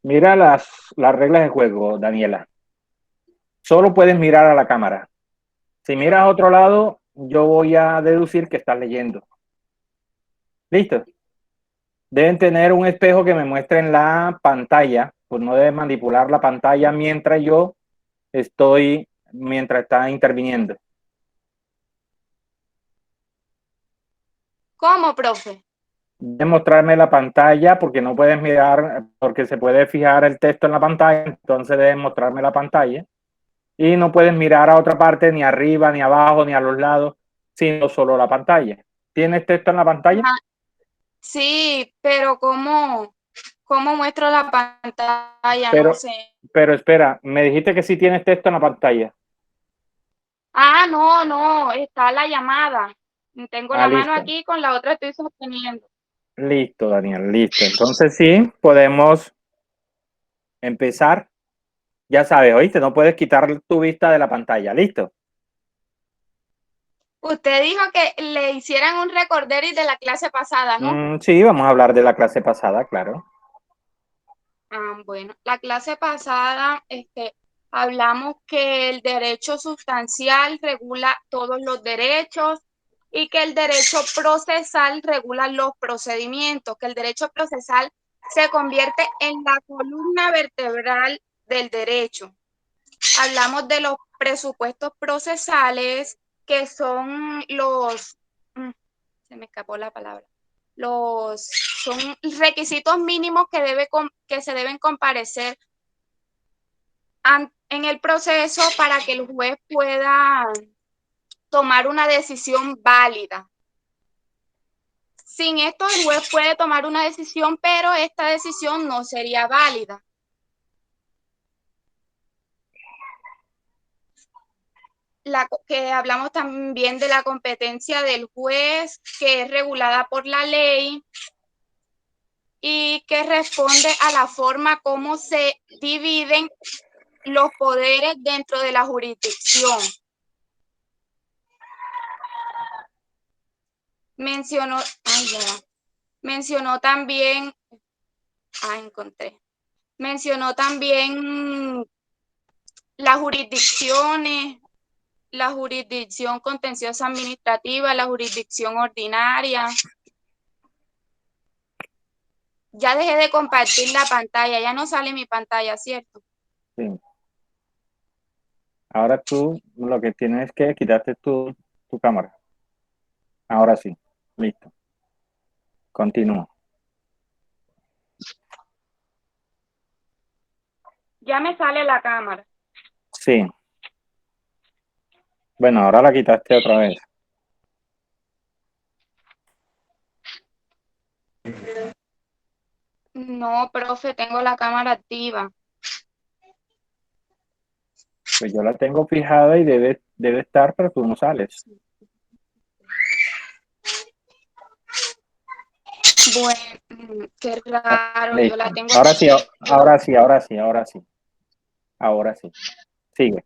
Mira las reglas de juego, Daniela. Solo puedes mirar a la cámara. Si miras a otro lado, yo voy a deducir que estás leyendo. ¿Listo? Deben tener un espejo que me muestre en la pantalla, pues no debes manipular la pantalla mientras está interviniendo. ¿Cómo, profe? Debes mostrarme la pantalla porque no puedes mirar, porque se puede fijar el texto en la pantalla, entonces debes mostrarme la pantalla. Y no puedes mirar a otra parte, ni arriba, ni abajo, ni a los lados, sino solo la pantalla. ¿Tienes texto en la pantalla? Ah, sí, pero ¿cómo muestro la pantalla? No Pero, sé. pero espera, me dijiste que sí tienes texto en la pantalla. Ah, no, no, está la llamada. Tengo Ah, la mano listo. aquí, con la otra estoy sosteniendo. Listo, Daniel, listo. Entonces sí, podemos empezar. Ya sabes, oíste, no puedes quitar tu vista de la pantalla. Listo. Usted dijo que le hicieran un recorderis de la clase pasada, ¿no? Sí, vamos a hablar de la clase pasada, claro. Bueno, la clase pasada, hablamos que el derecho sustancial regula todos los derechos y que el derecho procesal regula los procedimientos, que el derecho procesal se convierte en la columna vertebral del derecho. Hablamos de los presupuestos procesales, que son se me escapó la palabra, los, son requisitos mínimos que se deben comparecer en el proceso para que el juez pueda tomar una decisión válida. Sin esto, el juez puede tomar una decisión, pero esta decisión no sería válida. Que hablamos también de la competencia del juez, que es regulada por la ley y que responde a la forma como se dividen los poderes dentro de la jurisdicción. Mencionó, mencionó también, encontré, mencionó también las jurisdicciones, la jurisdicción contenciosa administrativa, la jurisdicción ordinaria. Ya dejé de compartir la pantalla, ya no sale mi pantalla, ¿cierto? Sí. Ahora tú lo que tienes es que quitarte tu cámara. Ahora sí. Listo. Continúa. Ya me sale la cámara. Sí. Bueno, ahora la quitaste otra vez. No, profe, tengo la cámara activa. Pues yo la tengo fijada y debe estar, pero tú no sales. Bueno, qué raro, yo la Listo. tengo Ahora sí, aquí. ahora sí, ahora sí, ahora sí. Ahora sí. Sigue.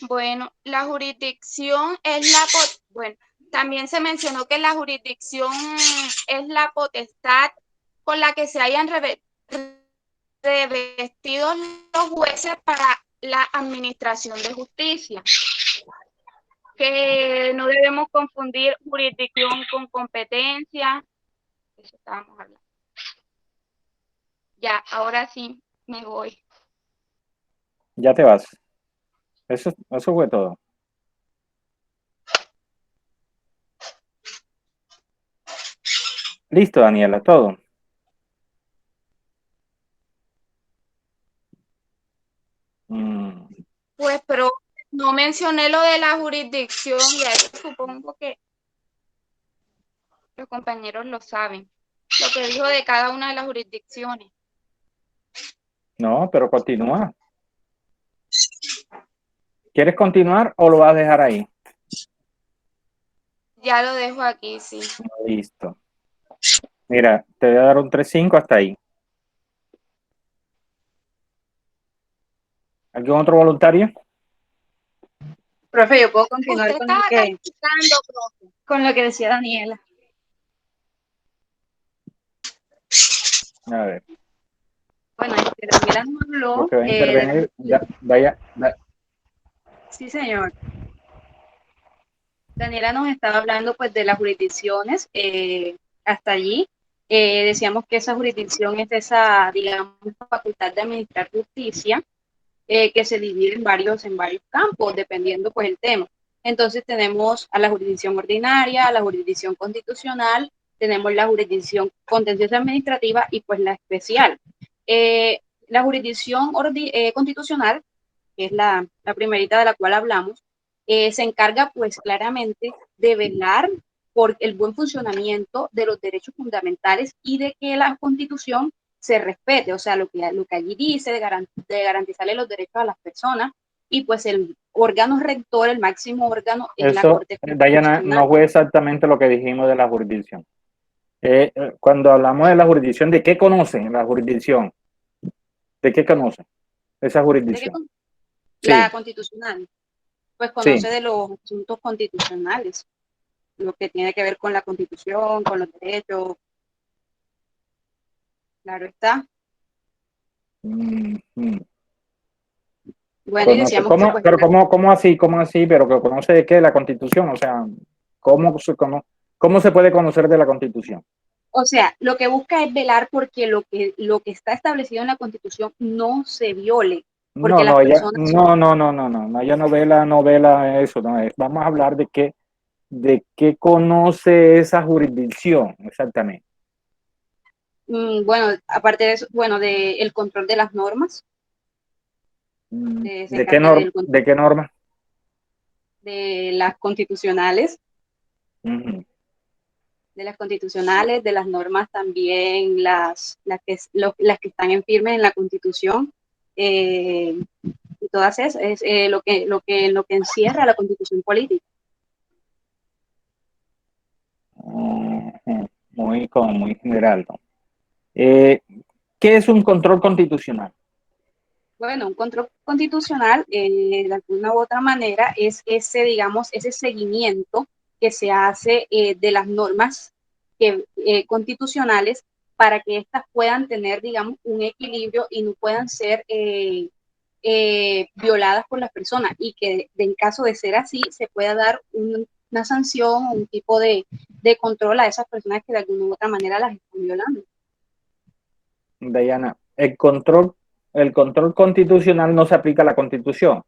Bueno, la jurisdicción es bueno, también se mencionó que la jurisdicción es la potestad con la que se hayan revestidos los jueces para la administración de justicia, que no debemos confundir jurisdicción con competencia. Eso estábamos hablando. Ya, ahora sí me voy. Ya te vas. Eso fue todo. Listo, Daniela, todo. Mm, Pues, pero no mencioné lo de la jurisdicción y ahí supongo que los compañeros lo saben, lo que dijo de cada una de las jurisdicciones. no, pero continúa. ¿Quieres continuar o lo vas a dejar ahí? Ya lo dejo aquí, sí. Listo. Mira, te voy a dar un 3-5 hasta ahí. ¿Algún otro voluntario? Profe, yo puedo continuar Usted con lo estaba que, calificando, profe. con lo que decía Daniela. A ver. Bueno, Daniela nos Lo habló, que va a intervenir, sí señor, Daniela nos estaba hablando pues de las jurisdicciones, hasta allí. Decíamos que esa jurisdicción es esa, digamos, facultad de administrar justicia, que se divide en varios campos, dependiendo pues el tema. Entonces tenemos a la jurisdicción ordinaria, a la jurisdicción constitucional, tenemos la jurisdicción contenciosa administrativa y pues la especial. La jurisdicción constitucional, que es la primerita de la cual hablamos, se encarga pues claramente de velar por el buen funcionamiento de los derechos fundamentales y de que la Constitución se respete, o sea, lo que allí dice de garantizarle los derechos a las personas, y pues el órgano rector, el máximo órgano, es la eso, Corte Dayana, Constitucional. no fue exactamente lo que dijimos de la jurisdicción. Cuando hablamos de la jurisdicción, ¿de qué conocen la jurisdicción? ¿De qué conocen esa ¿De qué? jurisdicción? La Sí, Constitucional, pues conoce sí. de los asuntos constitucionales, lo que tiene que ver con la Constitución, con los derechos, claro está. Mm, mm. Bueno, y Conoce, decíamos que ¿cómo, pues pero cómo así, pero que conoce de qué? La Constitución, o sea, ¿cómo se puede conocer de la Constitución? o sea, lo que busca es velar porque lo que está establecido en la Constitución no se viole, No, porque las no, ella, personas son, no, no, no, no, no, no, ella novela eso, no es. Vamos a hablar de qué conoce esa jurisdicción, exactamente. bueno, aparte de eso, bueno, de el control de las normas, se encarga del control ¿De qué norma? de las constitucionales, Ujú. de las normas también, las que están en firme en la Constitución, y todas esas, es lo que encierra la Constitución política. Ujú. Muy general, ¿no? Eh, ¿Qué es un control constitucional? Bueno, un control constitucional, de alguna u otra manera, es ese, digamos, ese seguimiento que se hace de las normas constitucionales para que éstas puedan tener, digamos, un equilibrio y no puedan ser violadas por las personas, y que en caso de ser así se pueda dar una sanción o un tipo de control a esas personas que de alguna u otra manera las están violando. Diana, el control constitucional no se aplica a la Constitución.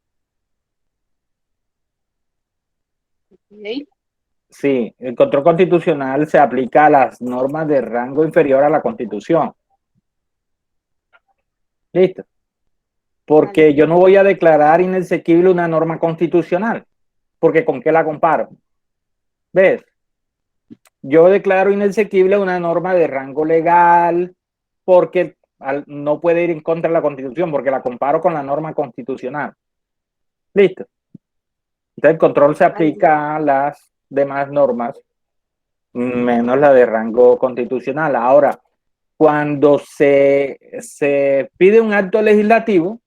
¿Okay? Sí, el control constitucional se aplica a las normas de rango inferior a la Constitución. Listo. Vale. Porque yo no voy a declarar inexequible una norma constitucional, porque ¿con qué la comparo? ¿Ves? Yo declaro inexequible una norma de rango legal porque no puede ir en contra de la Constitución, porque la comparo con la norma constitucional. Listo. Entonces el control se Vale. aplica a las demás normas, menos la de rango constitucional. Ahora, cuando se pide un acto legislativo,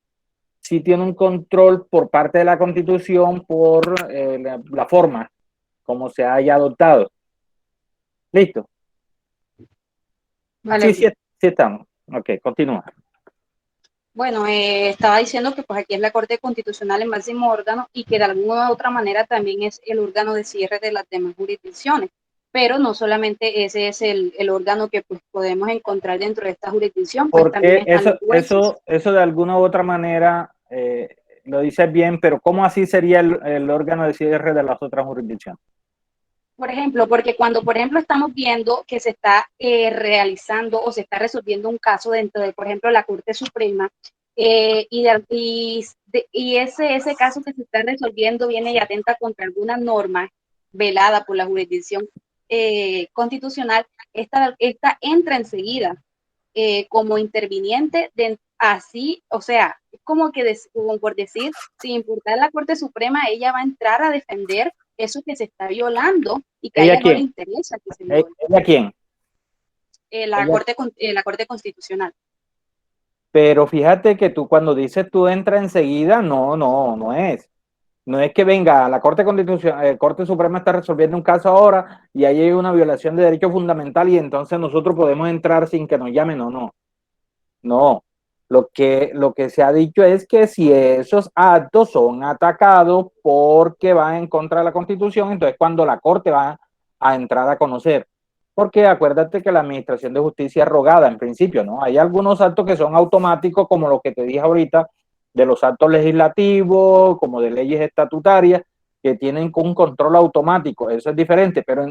sí tiene un control por parte de la Constitución por la forma como se haya adoptado. Listo. Sí, Vale. sí, sí estamos. Ok, continúa. Bueno, estaba diciendo que pues aquí es la Corte Constitucional el máximo órgano y que de alguna u otra manera también es el órgano de cierre de las demás jurisdicciones, pero no solamente ese es el órgano que pues podemos encontrar dentro de esta jurisdicción, pues también Porque están los jueces. eso de alguna u otra manera lo dices bien, pero ¿cómo así sería el órgano de cierre de las otras jurisdicciones? Por ejemplo, porque cuando, por ejemplo, estamos viendo que se está realizando o se está resolviendo un caso dentro de, por ejemplo, la Corte Suprema, y ese caso que se está resolviendo viene y atenta contra alguna norma velada por la jurisdicción constitucional, esta entra enseguida como interviniente así, o sea, es como que, como por decir, sin importar la Corte Suprema, ella va a entrar a defender eso que se está violando y que a ¿Ella ella no le quién? interesa que se viole. ¿Ella quién? Ella. La Corte Constitucional. Pero fíjate que tú cuando dices tú entra enseguida, no es. No es que venga, la Corte Constitucional, Corte Suprema está resolviendo un caso ahora y ahí hay una violación de derecho fundamental y entonces nosotros podemos entrar sin que nos llamen, no. Lo que se ha dicho es que si esos actos son atacados porque van en contra de la Constitución, entonces cuando la Corte va a entrar a conocer. Porque acuérdate que la Administración de Justicia es rogada en principio, ¿no? Hay algunos actos que son automáticos, como lo que te dije ahorita, de los actos legislativos, como de leyes estatutarias, que tienen un control automático. Eso es diferente, pero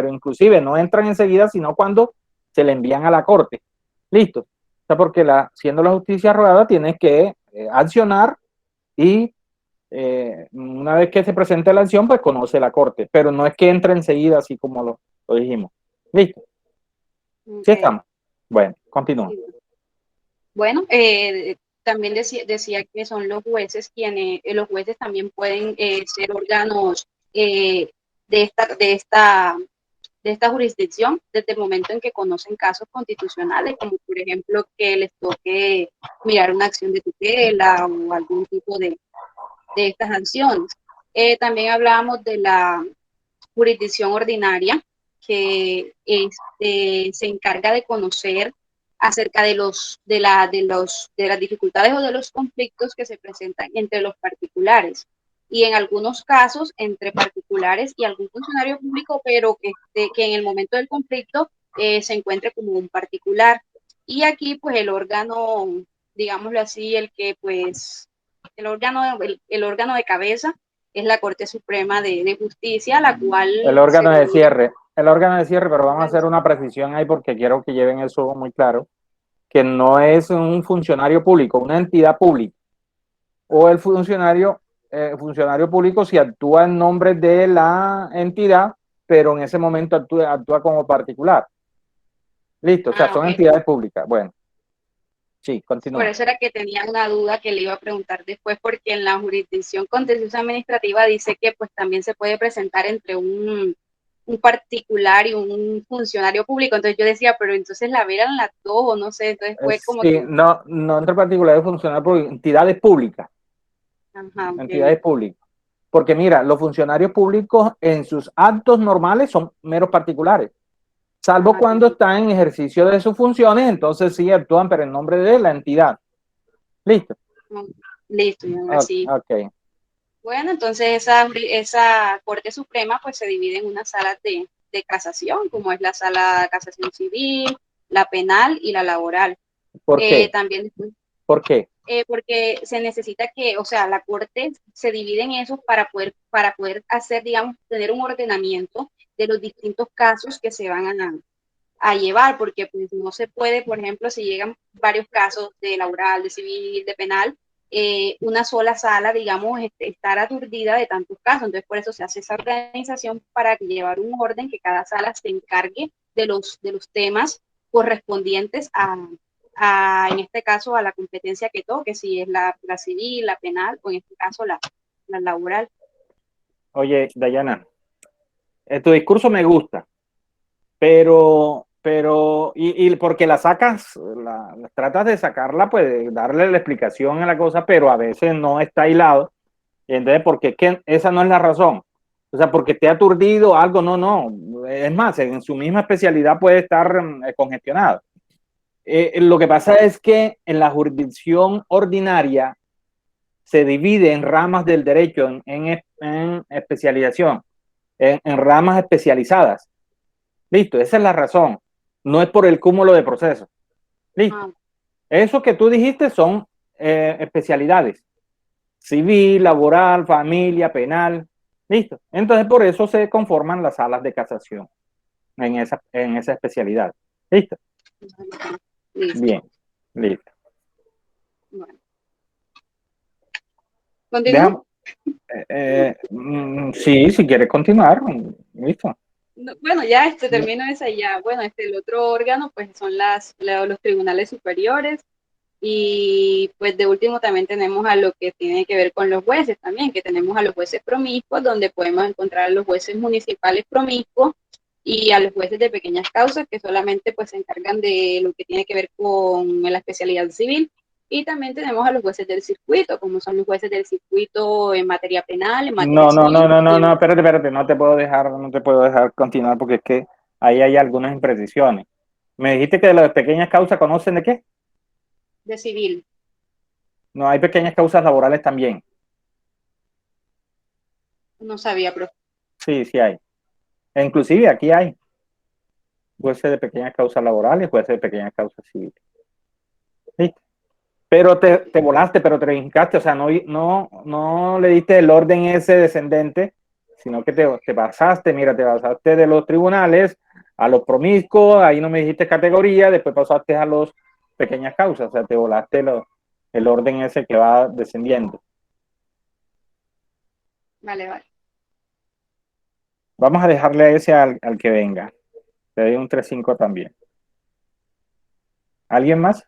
inclusive no entran enseguida, sino cuando se le envían a la Corte. Listo. O sea, porque siendo la justicia rogada, tienes que accionar y una vez que se presente la acción, pues conoce la Corte. Pero no es que entre enseguida, así como lo dijimos. ¿Listo? Ok. ¿Sí estamos? Bueno, continúa. Bueno, también decía que son los jueces quienes, los jueces también pueden ser órganos de esta jurisdicción desde el momento en que conocen casos constitucionales, como por ejemplo que les toque mirar una acción de tutela o algún tipo de estas acciones. También hablábamos de la jurisdicción ordinaria, que se encarga de conocer acerca de las dificultades o de los conflictos que se presentan entre los particulares y en algunos casos entre particulares y algún funcionario público, pero que en el momento del conflicto se encuentre como un particular. Y aquí pues el órgano, digámoslo así, el órgano de cabeza es la Corte Suprema de Justicia, la cual el órgano de cierre, pero vamos a hacer una precisión ahí porque quiero que lleven eso muy claro, que no es un funcionario público, una entidad pública, o el funcionario público si actúa en nombre de la entidad, pero en ese momento actúa como particular. Listo, o sea, son okay. entidades públicas. Bueno, sí, Por continúa. eso era que tenía una duda que le iba a preguntar después, porque en la jurisdicción contenciosa administrativa dice que pues también se puede presentar entre un particular y un funcionario público. Entonces yo decía, pero entonces la veran las dos, o no sé, entonces fue como Sí, que, no entre particulares funcionarios por entidades públicas, ajá, okay. entidades públicas. Porque mira, los funcionarios públicos en sus actos normales son meros particulares, salvo Ajá, cuando están en ejercicio de sus funciones, entonces sí actúan, pero en nombre de la entidad. Listo. listo, y ahora sí. Ok. Bueno, entonces esa Corte Suprema pues se divide en unas salas de casación, como es la sala de casación civil, la penal y la laboral. ¿Por qué? También ¿Por qué? porque se necesita que, o sea, la Corte se divide en eso para poder hacer, digamos, tener un ordenamiento de los distintos casos que se van a llevar, porque pues no se puede, por ejemplo, si llegan varios casos de laboral, de civil, de penal, una sola sala, digamos, estar aturdida de tantos casos. Entonces, por eso se hace esa organización para llevar un orden que cada sala se encargue de los temas correspondientes en este caso, a la competencia que toque, si es la civil, la penal o en este caso la laboral. Oye, Dayana, tu discurso me gusta, y porque la sacas, tratas de sacarla, pues darle la explicación a la cosa, pero a veces no está hilado. Y entonces, porque es que esa no es la razón. O sea, porque esté aturdido algo, no. Es más, en su misma especialidad puede estar congestionado. Lo que pasa es que en la jurisdicción ordinaria se divide en ramas del derecho, en especialización, en ramas especializadas. Listo, esa es la razón. No es por el cúmulo de procesos. Listo. Ah, Eso que tú dijiste son especialidades. Civil, laboral, familia, penal. Listo. Entonces, por eso se conforman las salas de casación en esa especialidad. Listo. listo. Bien. Listo. Bueno. ¿Continúo? Déjame, sí, si quieres continuar. Listo. No, bueno, ya termino esa ya. Bueno, el otro órgano pues son los tribunales superiores y pues de último también tenemos a lo que tiene que ver con los jueces también, que tenemos a los jueces promiscuos, donde podemos encontrar a los jueces municipales promiscuos y a los jueces de pequeñas causas que solamente pues se encargan de lo que tiene que ver con la especialidad civil. Y también tenemos a los jueces del circuito, como son los jueces del circuito en materia penal, en materia civil. Espérate, no te puedo dejar continuar porque es que ahí hay algunas imprecisiones. Me dijiste que de las pequeñas causas conocen de qué. de civil. No, hay pequeñas causas laborales también. No sabía, profe. Sí, sí hay. E inclusive aquí hay. Puede ser de pequeñas causas laborales, puede ser de pequeñas causas civiles. ¿Viste? Pero te volaste, pero te brincaste, o sea, no le diste el orden ese descendente, sino que te pasaste, mira, te pasaste de los tribunales a los promiscuos, ahí no me dijiste categoría, después pasaste a los pequeñas causas, o sea, te volaste el orden ese que va descendiendo. Vale, vale. Vamos a dejarle a ese al que venga. Te doy un 3-5 también. ¿Alguien más?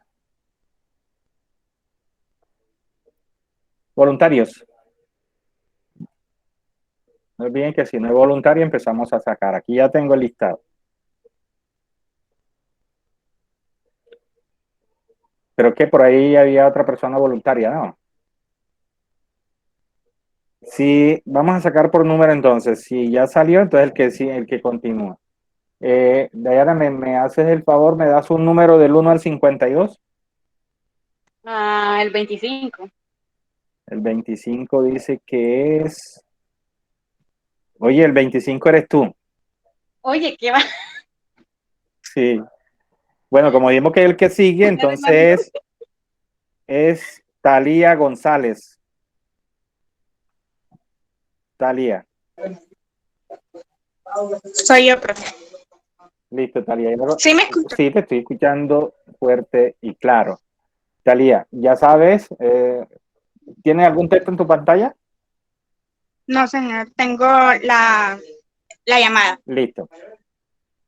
Voluntarios. No olviden que si no hay voluntario empezamos a sacar. Aquí ya tengo el listado. Pero que por ahí había otra persona voluntaria, ¿no? Si vamos a sacar por número entonces. Si ya salió, entonces el que continúa. Dayana, ¿me haces el favor? ¿Me das un número del 1 al 52? El 25. El 25 dice que es... Oye, el 25 eres tú. Oye, ¿qué va? Sí. Bueno, como dijimos que el que sigue, entonces es Talía González. Talía. Soy yo, profe. Listo, Talía. ¿Sí me escucho? Sí, te estoy escuchando fuerte y claro. Talía, ya sabes, ¿tienes algún texto en tu pantalla? No, señor, tengo la llamada. Listo.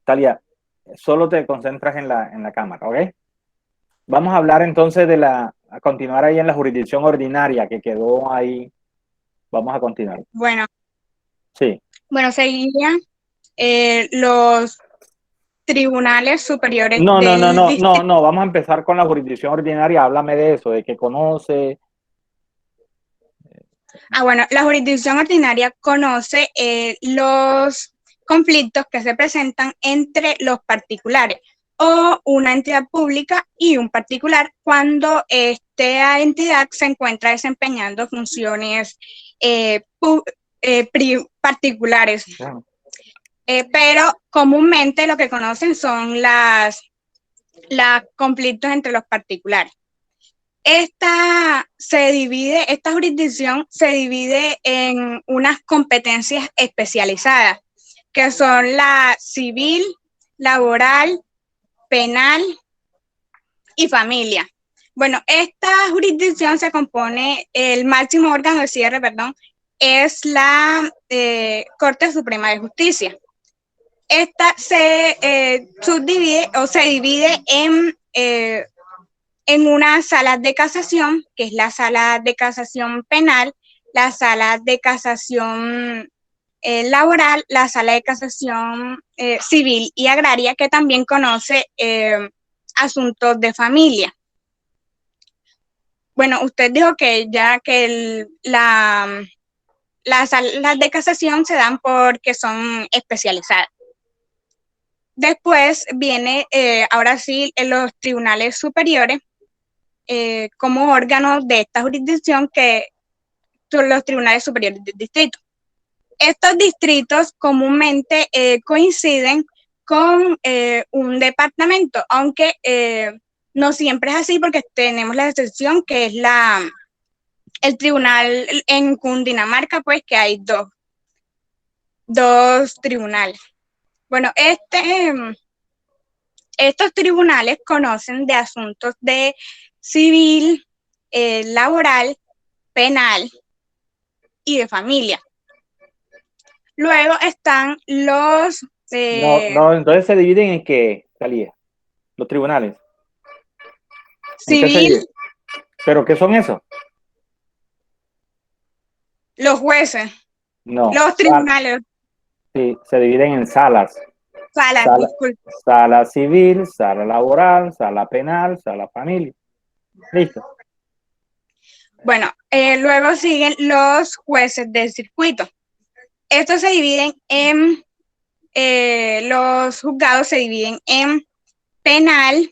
Talía, solo te concentras en la cámara, ¿ok? Vamos a hablar entonces a continuar ahí en la jurisdicción ordinaria que quedó ahí. Vamos a continuar. Bueno, Sí. seguirían los tribunales superiores No, no, no, del no, no, distrito. no. Vamos a empezar con la jurisdicción ordinaria. Háblame de eso, de que conoce. Bueno, la jurisdicción ordinaria conoce los conflictos que se presentan entre los particulares o una entidad pública y un particular cuando esta entidad se encuentra desempeñando funciones particulares. Bueno, Pero comúnmente lo que conocen son las conflictos entre los particulares. Esta jurisdicción se divide en unas competencias especializadas, que son la civil, laboral, penal y familia. Bueno, esta jurisdicción se compone, el máximo órgano de cierre, perdón, es la Corte Suprema de Justicia. Esta se subdivide o se divide en una sala de casación, que es la sala de casación penal, la sala de casación laboral, la sala de casación civil y agraria, que también conoce asuntos de familia. Bueno, usted dijo que ya que las salas de casación se dan porque son especializadas. Después viene, ahora sí, en los tribunales superiores, como órganos de esta jurisdicción, que son los tribunales superiores del distrito. Estos distritos comúnmente coinciden con un departamento, aunque no siempre es así porque tenemos la excepción que es el tribunal en Cundinamarca, pues que hay dos tribunales. Bueno, estos tribunales conocen de asuntos de civil, laboral, penal y de familia. Luego están los... no, entonces se dividen en qué, Talía, los tribunales. ¿En qué se civil, dividen? ¿Pero qué son esos? los jueces, No, los tribunales, sí, se dividen en salas. salas, Sala, disculpe. sala civil, sala laboral, sala penal, sala familia. Listo. Bueno, luego siguen los jueces del circuito. Estos se dividen los juzgados se dividen en penal,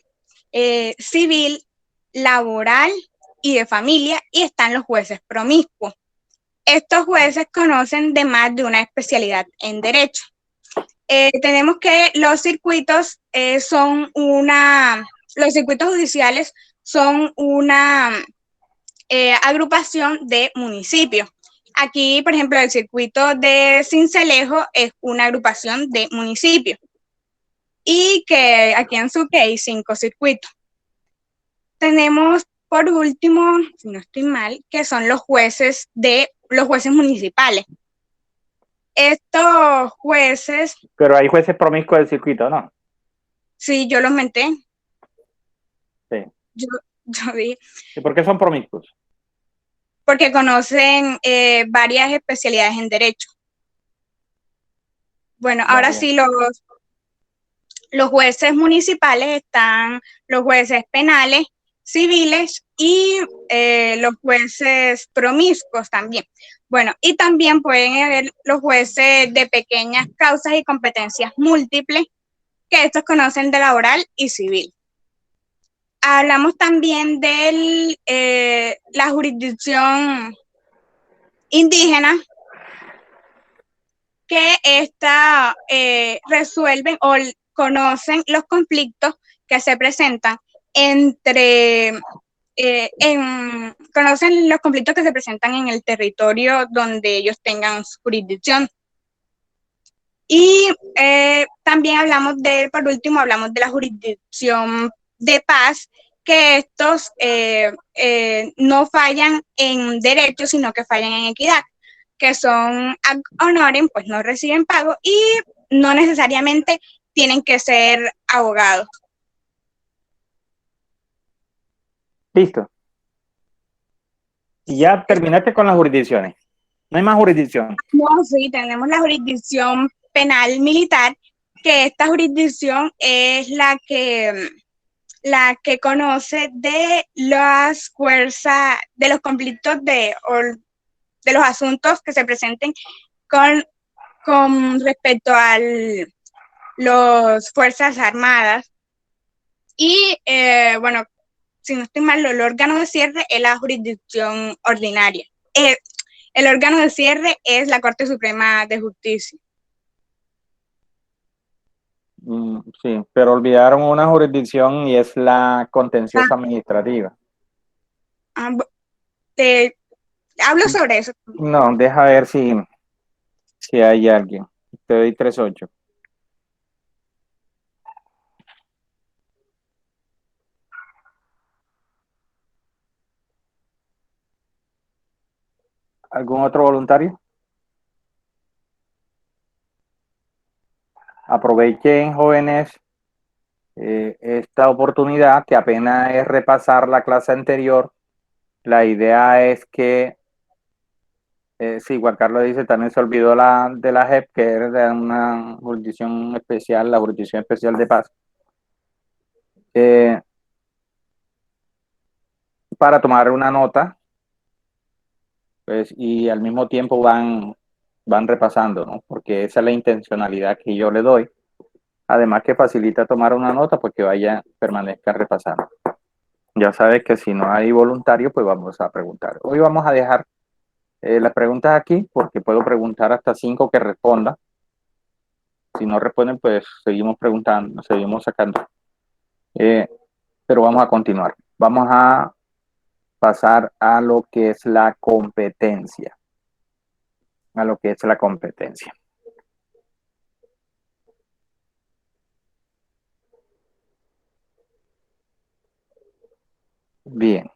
civil, laboral y de familia, y están los jueces promiscuos. Estos jueces conocen de más de una especialidad en derecho. Tenemos que los circuitos los circuitos judiciales son una agrupación de municipios. Aquí, por ejemplo, el circuito de Sincelejo es una agrupación de municipios. Y que aquí en Sucre hay 5 circuitos. Tenemos, por último, si no estoy mal, que son los jueces municipales. Estos jueces, Pero hay jueces promiscuos del circuito, ¿no? sí, yo los menté. Sí. Yo dije, ¿Y por qué son promiscuos? porque conocen varias especialidades en derecho. Bueno, ahora Vale. sí, los jueces municipales están los jueces penales, civiles y los jueces promiscuos también. Bueno, y también pueden haber los jueces de pequeñas causas y competencias múltiples, que estos conocen de laboral y civil. Hablamos también de la jurisdicción indígena, que resuelven o conocen los conflictos que se presentan conocen los conflictos que se presentan en el territorio donde ellos tengan su jurisdicción. Y también por último, hablamos de la jurisdicción de paz, que estos no fallan en derecho, sino que fallan en equidad, que son ad honorem, pues no reciben pago y no necesariamente tienen que ser abogados. Listo. Y ya terminaste con las jurisdicciones. No hay más jurisdicción. No, sí, tenemos la jurisdicción penal militar, que esta jurisdicción es la que conoce de las fuerzas, de los conflictos de los asuntos que se presenten con respecto a las Fuerzas Armadas. Y bueno, si no estoy mal, el órgano de cierre es la jurisdicción ordinaria. El órgano de cierre es la Corte Suprema de Justicia. Sí, pero olvidaron una jurisdicción y es la contenciosa administrativa. Hablo sobre eso. No, deja ver si hay alguien. Te doy 3-8. ¿Algún otro voluntario? Aprovechen, jóvenes, esta oportunidad, que apenas es repasar la clase anterior. La idea es que, sí, Juan Carlos dice, también se olvidó de la JEP, que es de una jurisdicción especial, la Jurisdicción Especial de Paz. Para tomar una nota, pues, y al mismo tiempo van repasando, ¿no? Porque esa es la intencionalidad que yo le doy. Además que facilita tomar una nota, pues que permanezca repasando. Ya sabes que si no hay voluntario, pues vamos a preguntar. Hoy vamos a dejar las preguntas aquí, porque puedo preguntar hasta 5 que respondan. Si no responden, pues seguimos preguntando, seguimos sacando. Pero vamos a continuar. Vamos a pasar a lo que es la competencia. Bien.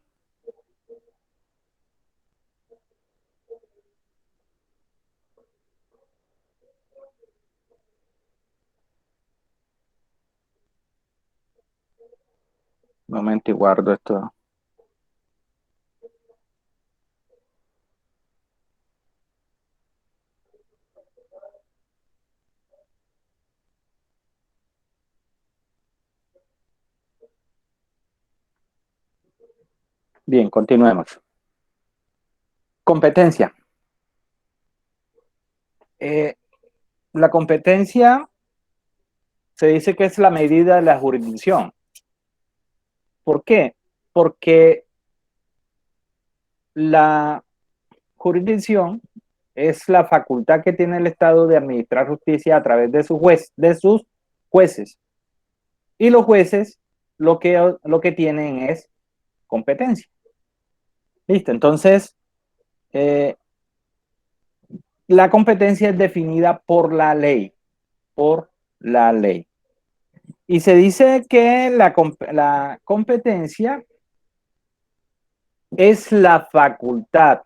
Un momento y guardo esto. Bien, continuemos. Competencia. La competencia se dice que es la medida de la jurisdicción. ¿Por qué? Porque la jurisdicción es la facultad que tiene el Estado de administrar justicia a través de sus jueces. Y los jueces lo que tienen es competencia. Listo, entonces la competencia es definida por la ley, Y se dice que la competencia es la facultad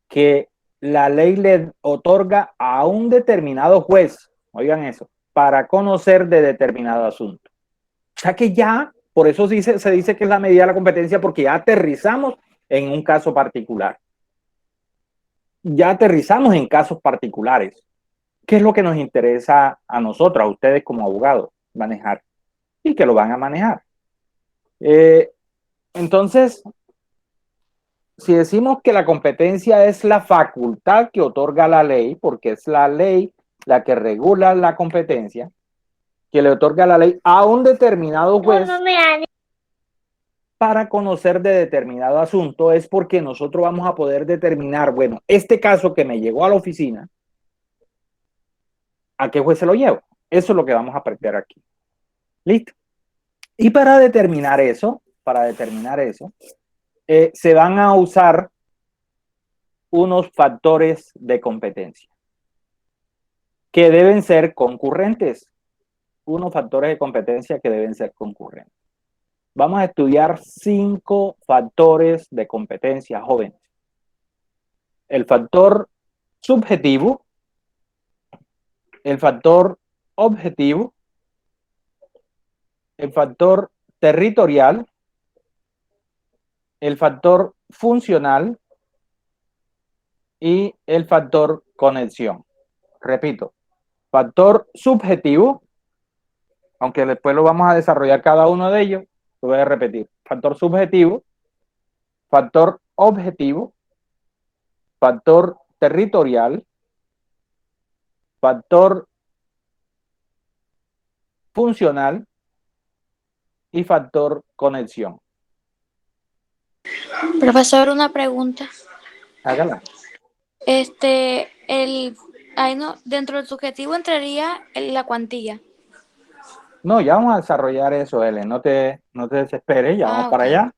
que la ley le otorga a un determinado juez, oigan eso, para conocer de determinado asunto. O sea que ya, por eso se dice que es la medida de la competencia, porque ya aterrizamos en un caso particular. Ya aterrizamos en casos particulares. ¿Qué es lo que nos interesa a nosotros, a ustedes como abogados, manejar? Y que lo van a manejar. Entonces, si decimos que la competencia es la facultad que otorga la ley, porque es la ley la que regula la competencia, que le otorga la ley a un determinado juez para conocer de determinado asunto, es porque nosotros vamos a poder determinar, bueno, este caso que me llegó a la oficina, ¿a qué juez se lo llevo? Eso es lo que vamos a aprender aquí. ¿Listo? Y para determinar eso, se van a usar unos factores de competencia que deben ser concurrentes. Unos factores de competencia que deben ser concurrentes. Vamos a estudiar 5 factores de competencia, jóvenes. El factor subjetivo, el factor objetivo, el factor territorial, el factor funcional y el factor conexión. Repito, factor subjetivo, aunque después lo vamos a desarrollar cada uno de ellos, lo voy a repetir. Factor subjetivo, factor objetivo, factor territorial, factor funcional y factor conexión. Profesor, una pregunta. Hágala. Ahí no, dentro del subjetivo entraría la cuantía. No, ya vamos a desarrollar eso, Ellen. No te desesperes, ya vamos para Ok. allá.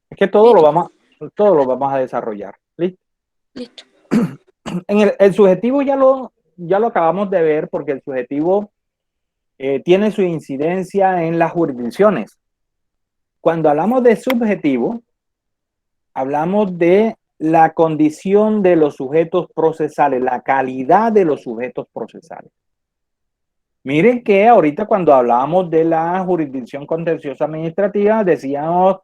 Es que todo lo vamos a desarrollar. ¿Listo? Listo. En el subjetivo ya lo acabamos de ver, porque el subjetivo tiene su incidencia en las jurisdicciones. Cuando hablamos de subjetivo, hablamos de la condición de los sujetos procesales, la calidad de los sujetos procesales. Miren que ahorita cuando hablábamos de la jurisdicción contenciosa administrativa, decíamos,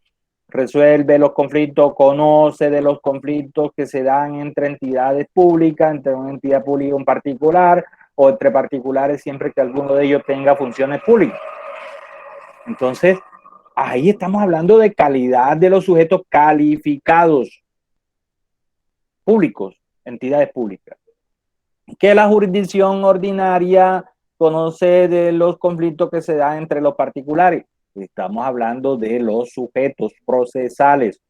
resuelve los conflictos, conoce de los conflictos que se dan entre entidades públicas, entre una entidad pública y un particular, o entre particulares siempre que alguno de ellos tenga funciones públicas. Entonces, ahí estamos hablando de calidad de los sujetos calificados públicos, entidades públicas. Que la jurisdicción ordinaria conoce de los conflictos que se dan entre los particulares. Estamos hablando de los sujetos procesales,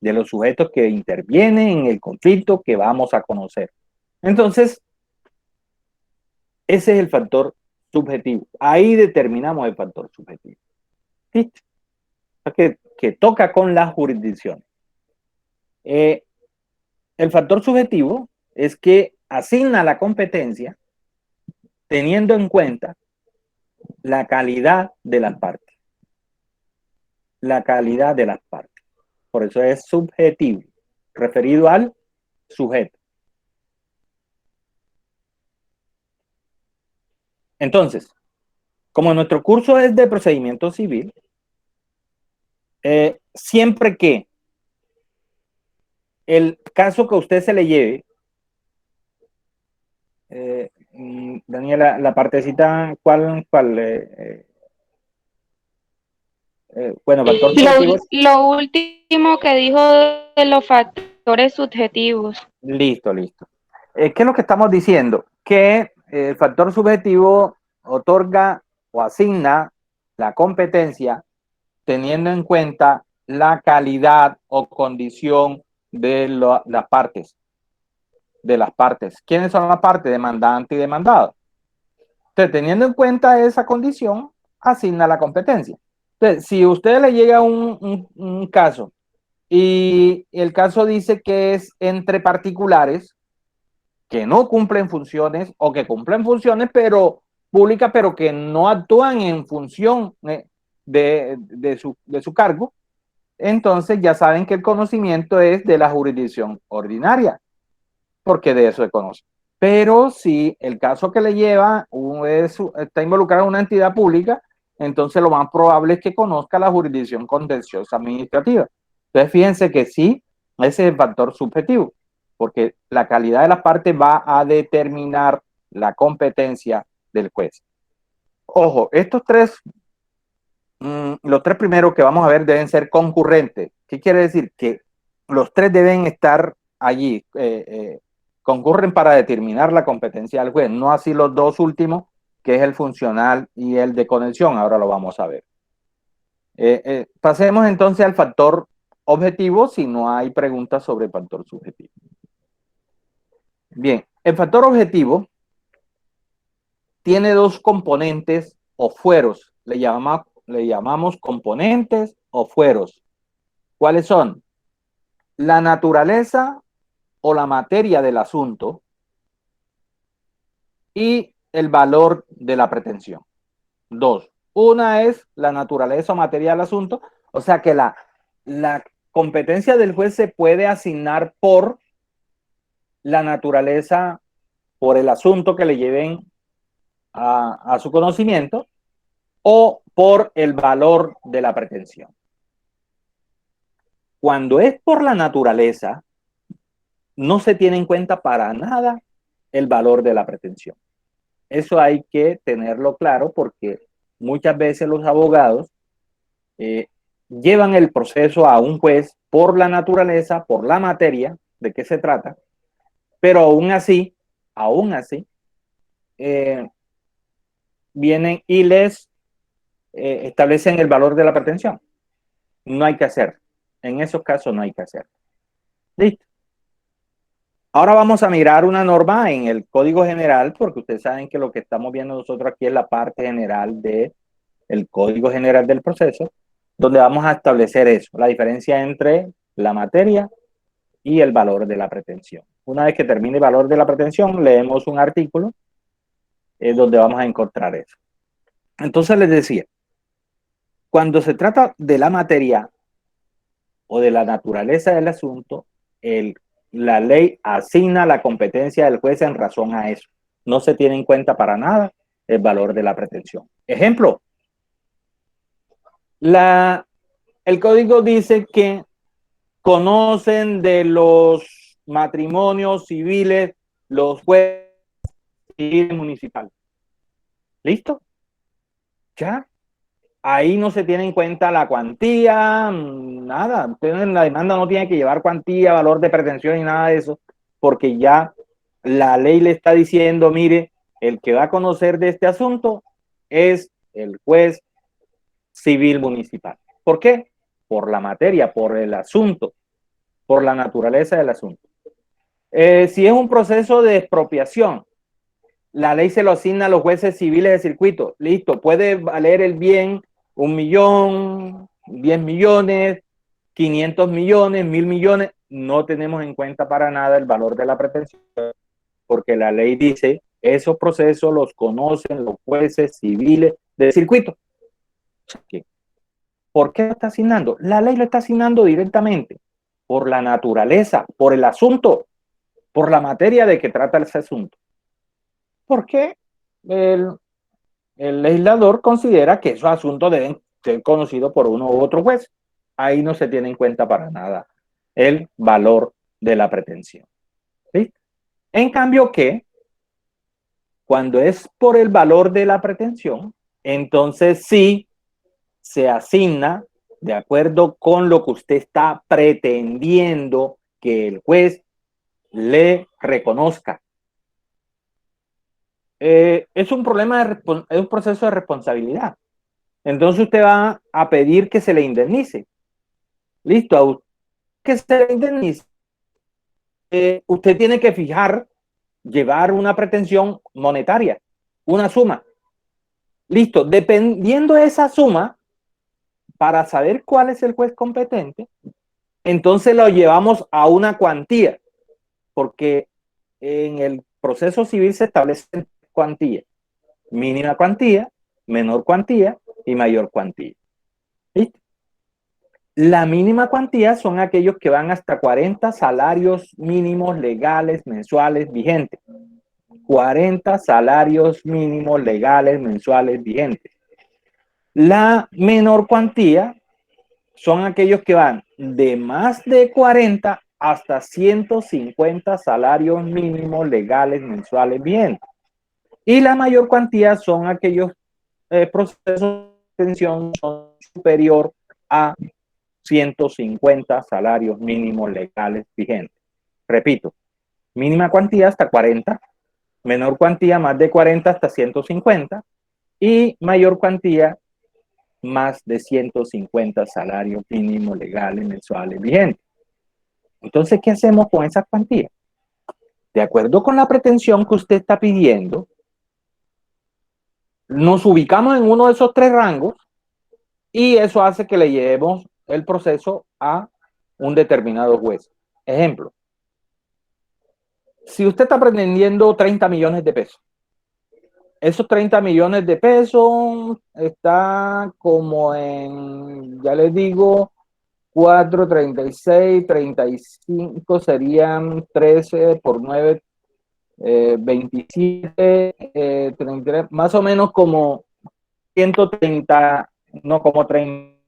de los sujetos que intervienen en el conflicto que vamos a conocer. Entonces, ese es el factor subjetivo. Ahí determinamos el factor subjetivo. ¿Listo? Que toca con la jurisdicción. El factor subjetivo es que asigna la competencia teniendo en cuenta la calidad de las partes. La calidad de las partes. Por eso es subjetivo, referido al sujeto. Entonces, como nuestro curso es de procedimiento civil, siempre que el caso que a usted se le lleve, Daniela, la partecita, ¿cuál? Bueno, factor subjetivo. Lo último que dijo de los factores subjetivos. Listo. ¿Qué es lo que estamos diciendo? Que el factor subjetivo otorga o asigna la competencia teniendo en cuenta la calidad o condición de las partes. ¿Quiénes son las partes? Demandante y demandado. Entonces, teniendo en cuenta esa condición, asigna la competencia. Entonces, si a usted le llega un caso y el caso dice que es entre particulares que no cumplen funciones o que cumplen funciones pero públicas, pero que no actúan en función de su cargo, entonces ya saben que el conocimiento es de la jurisdicción ordinaria, porque de eso se conoce. Pero si el caso que le lleva está involucrado en una entidad pública, entonces lo más probable es que conozca la jurisdicción contenciosa administrativa. Entonces fíjense que sí, ese es el factor subjetivo, porque la calidad de las partes va a determinar la competencia del juez. Ojo, los tres primeros que vamos a ver deben ser concurrentes. ¿Qué quiere decir? Que los tres deben estar allí, concurren para determinar la competencia del juez, no así los dos últimos, que es el funcional y el de conexión. Ahora lo vamos a ver. Pasemos entonces al factor objetivo si no hay preguntas sobre el factor subjetivo. Bien, el factor objetivo tiene dos componentes o fueros. Le llamamos componentes o fueros. ¿Cuáles son? La naturaleza o la materia del asunto y el valor de la pretensión. Dos. Una es la naturaleza o materia del asunto, o sea que la competencia del juez se puede asignar por la naturaleza, por el asunto que le lleven a su conocimiento o por el valor de la pretensión. Cuando es por la naturaleza, no se tiene en cuenta para nada el valor de la pretensión. Eso hay que tenerlo claro porque muchas veces los abogados llevan el proceso a un juez por la naturaleza, por la materia, de qué se trata, pero aún así, vienen y les establecen el valor de la pretensión. No hay que hacer. En esos casos no hay que hacer. Listo. Ahora vamos a mirar una norma en el Código General, porque ustedes saben que lo que estamos viendo nosotros aquí es la parte general del Código General del Proceso, donde vamos a establecer eso, la diferencia entre la materia y el valor de la pretensión. Una vez que termine el valor de la pretensión, leemos un artículo donde vamos a encontrar eso. Entonces les decía, cuando se trata de la materia o de la naturaleza del asunto, la ley asigna la competencia del juez en razón a eso. No se tiene en cuenta para nada el valor de la pretensión. Ejemplo, el código dice que conocen de los matrimonios civiles los jueces civiles municipales. ¿Listo? ¿Ya? Ahí no se tiene en cuenta la cuantía, nada. Usted en la demanda no tiene que llevar cuantía, valor de pretensión y nada de eso, porque ya la ley le está diciendo, mire, el que va a conocer de este asunto es el juez civil municipal. ¿Por qué? Por la materia, por el asunto, por la naturaleza del asunto. Si es un proceso de expropiación, la ley se lo asigna a los jueces civiles de circuito. Listo, puede valer el bien 1 millón, 10 millones, 500 millones, 1000 millones. No tenemos en cuenta para nada el valor de la pretensión, porque la ley dice, esos procesos los conocen los jueces civiles de circuito. ¿Por qué lo está asignando? La ley lo está asignando directamente por la naturaleza, por el asunto, por la materia de que trata ese asunto. Porque el legislador considera que esos asuntos deben ser conocidos por uno u otro juez. Ahí no se tiene en cuenta para nada el valor de la pretensión. ¿Sí? En cambio que cuando es por el valor de la pretensión, entonces sí se asigna de acuerdo con lo que usted está pretendiendo que el juez le reconozca. Es un problema es un proceso de responsabilidad. Entonces usted va a pedir que se le indemnice. Listo, a usted que se le indemnice, usted tiene que llevar una pretensión monetaria, una suma. Listo, dependiendo de esa suma, para saber cuál es el juez competente, entonces lo llevamos a una cuantía, porque en el proceso civil se establecen cuantías: mínima cuantía, menor cuantía y mayor cuantía. ¿Listo? La mínima cuantía son aquellos que van hasta 40 salarios mínimos legales mensuales vigentes. 40 salarios mínimos legales mensuales vigentes. La menor cuantía son aquellos que van de más de 40 hasta 150 salarios mínimos legales mensuales vigentes. Y la mayor cuantía son aquellos procesos de pensión superior a 150 salarios mínimos legales vigentes. Repito, mínima cuantía hasta 40, menor cuantía más de 40 hasta 150 y mayor cuantía más de 150 salarios mínimos legales mensuales vigentes. Entonces, ¿qué hacemos con esas cuantías? De acuerdo con la pretensión que usted está pidiendo, nos ubicamos en uno de esos tres rangos y eso hace que le llevemos el proceso a un determinado juez. Ejemplo, si usted está pretendiendo 30 millones de pesos, esos 30 millones de pesos está como en, ya les digo, 4, 36, 35 serían 13 por 9, 27, 33, más o menos como 130, no, como 30,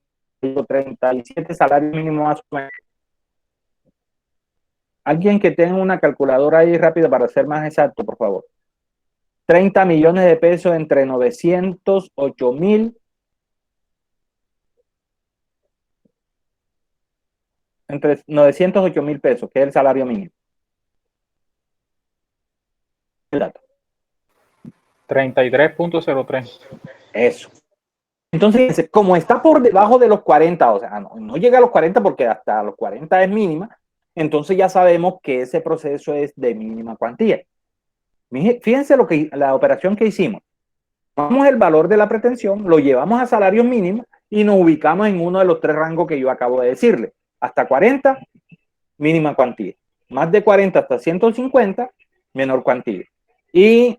37 salarios mínimos más o menos. Alguien que tenga una calculadora ahí rápida para ser más exacto, por favor. 30 millones de pesos entre 908,000. Entre 908,000 pesos, que es el salario mínimo. El dato. 33.03. Eso. Entonces, como está por debajo de los 40, o sea, no llega a los 40 porque hasta los 40 es mínima, entonces ya sabemos que ese proceso es de mínima cuantía. Fíjense la operación que hicimos. Tomamos el valor de la pretensión, lo llevamos a salarios mínimos y nos ubicamos en uno de los tres rangos que yo acabo de decirle. Hasta 40, mínima cuantía. Más de 40 hasta 150, menor cuantía. Y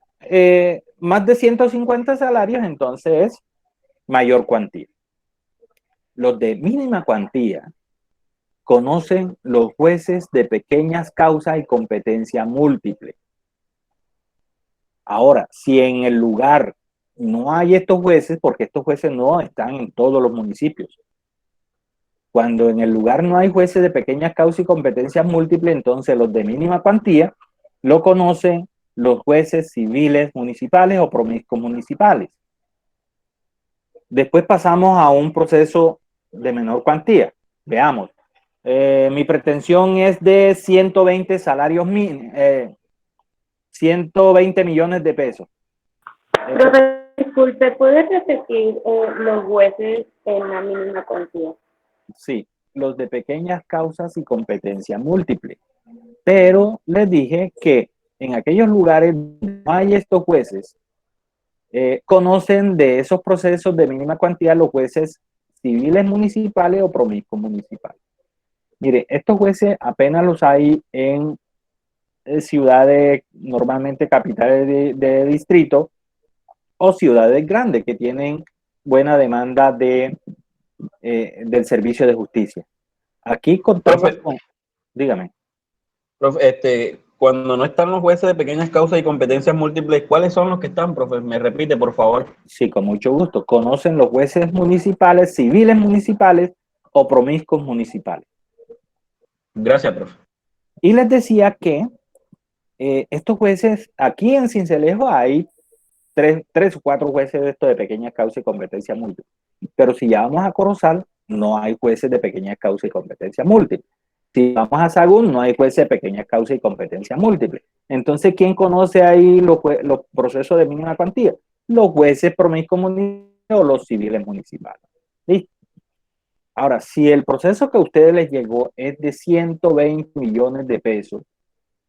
más de 150 salarios, entonces, mayor cuantía. Los de mínima cuantía conocen los jueces de pequeñas causas y competencia múltiple. Ahora, si en el lugar no hay estos jueces, porque estos jueces no están en todos los municipios. Cuando en el lugar no hay jueces de pequeñas causas y competencias múltiples, entonces los de mínima cuantía lo conocen los jueces civiles municipales o promiscuos municipales. Después pasamos a un proceso de menor cuantía. Veamos, mi pretensión es de 120 salarios mínimos, 120 millones de pesos. Profe, disculpe, ¿puede repetir los jueces en la mínima cuantía? Sí, los de pequeñas causas y competencia múltiple. Pero les dije que en aquellos lugares donde no hay estos jueces, conocen de esos procesos de mínima cuantía los jueces civiles municipales o promiscuos municipales. Mire, estos jueces apenas los hay en ciudades, normalmente capitales de distrito o ciudades grandes que tienen buena demanda del servicio de justicia. Aquí contamos con... Dígame. Profe, cuando no están los jueces de pequeñas causas y competencias múltiples, ¿cuáles son los que están, profe? Me repite, por favor. Sí, con mucho gusto. Conocen los jueces municipales, civiles municipales o promiscuos municipales. Gracias, profe. Y les decía que estos jueces, aquí en Sincelejo hay tres o cuatro jueces de estos de pequeñas causas y competencia múltiple. Pero si ya vamos a Corozal, no hay jueces de pequeñas causas y competencia múltiple. Si vamos a Sagún, no hay jueces de pequeñas causas y competencia múltiple. Entonces, ¿quién conoce ahí los procesos de mínima cuantía? Los jueces promiscuos municipales o los civiles municipales. ¿Listo? Ahora, si el proceso que a ustedes les llegó es de 120 millones de pesos,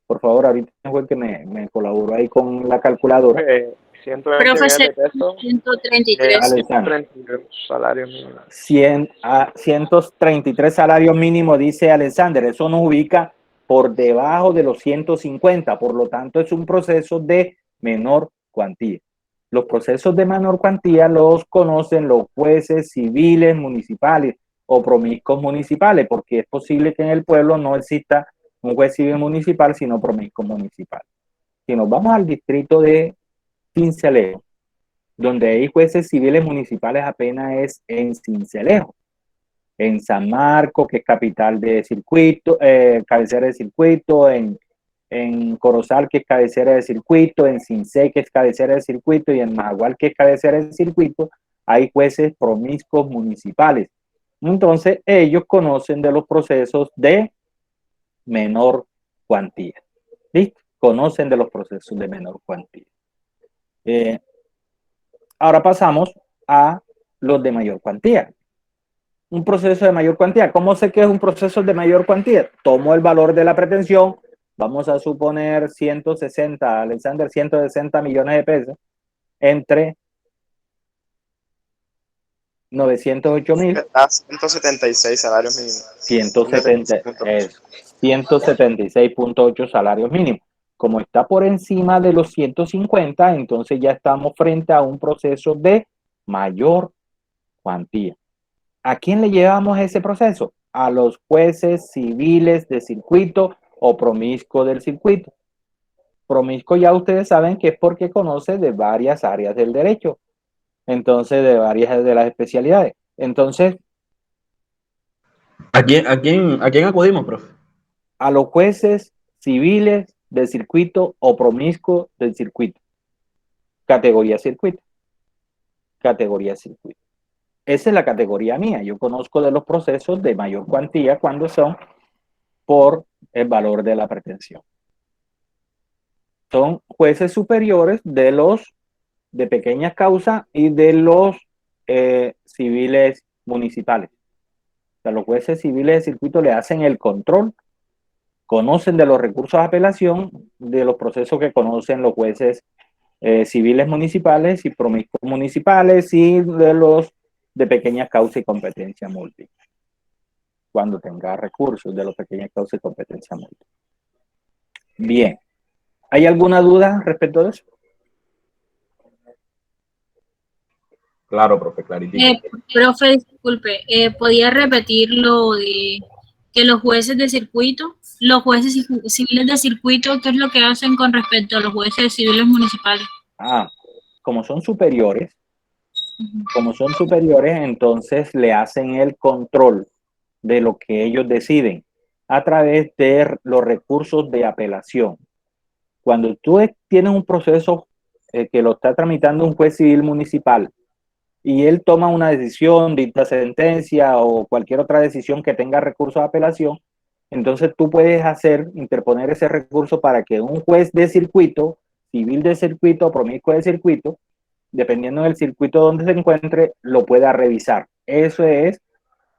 por favor, ahorita fue el que me colaboró ahí con la calculadora. 120 millones de pesos. 133. Alexander. 133 salarios mínimos. 133 salarios mínimos, dice Alexander. Eso nos ubica por debajo de los 150, por lo tanto es un proceso de menor cuantía. Los procesos de menor cuantía los conocen los jueces civiles municipales o promiscuos municipales, porque es posible que en el pueblo no exista un juez civil municipal, sino promiscuo municipal. Si nos vamos al distrito de Sincelejo, donde hay jueces civiles municipales apenas es en Sincelejo. En San Marcos, que es capital de circuito, cabecera de circuito, en Corozal, que es cabecera de circuito, en Cincé, que es cabecera de circuito, y en Mahahual, que es cabecera de circuito, hay jueces promiscuos municipales. Entonces, ellos conocen de los procesos de menor cuantía. ¿Listo? Conocen de los procesos de menor cuantía. Ahora pasamos a los de mayor cuantía. Un proceso de mayor cuantía. ¿Cómo sé que es un proceso de mayor cuantía? Tomo el valor de la pretensión, vamos a suponer 160, Alexander, 160 millones de pesos, entre 908,000. 176 salarios mínimos. 176.8 salarios mínimos. Como está por encima de los 150, entonces ya estamos frente a un proceso de mayor cuantía. ¿A quién le llevamos ese proceso? A los jueces civiles de circuito o promiscuo del circuito. Promiscuo ya ustedes saben que es porque conoce de varias áreas del derecho, entonces de varias de las especialidades. Entonces, ¿A quién acudimos, profe? a los jueces civiles del circuito o promiscuo del circuito. Categoría circuito. Categoría circuito. Esa es la categoría mía. Yo conozco de los procesos de mayor cuantía cuando son por el valor de la pretensión. Son jueces superiores de los de pequeñas causas y de los civiles municipales. O sea, los jueces civiles de circuito le hacen el control, conocen de los recursos de apelación, de los procesos que conocen los jueces civiles municipales y promiscuos municipales y de los de pequeñas causas y competencia múltiple. Cuando tenga recursos de los pequeñas causas y competencia múltiple. Bien. ¿Hay alguna duda respecto a eso? Claro, profe, clarito. Profe, disculpe, ¿podría repetir lo de que los jueces de circuito, los jueces civiles de circuito, qué es lo que hacen con respecto a los jueces civiles municipales? Como son superiores, entonces le hacen el control de lo que ellos deciden a través de los recursos de apelación. Cuando tú tienes un proceso que lo está tramitando un juez civil municipal y él toma una decisión, dicta sentencia o cualquier otra decisión que tenga recurso de apelación, entonces tú puedes interponer ese recurso para que un juez de circuito, civil de circuito, promiscuo de circuito, dependiendo del circuito donde se encuentre, lo pueda revisar. Eso es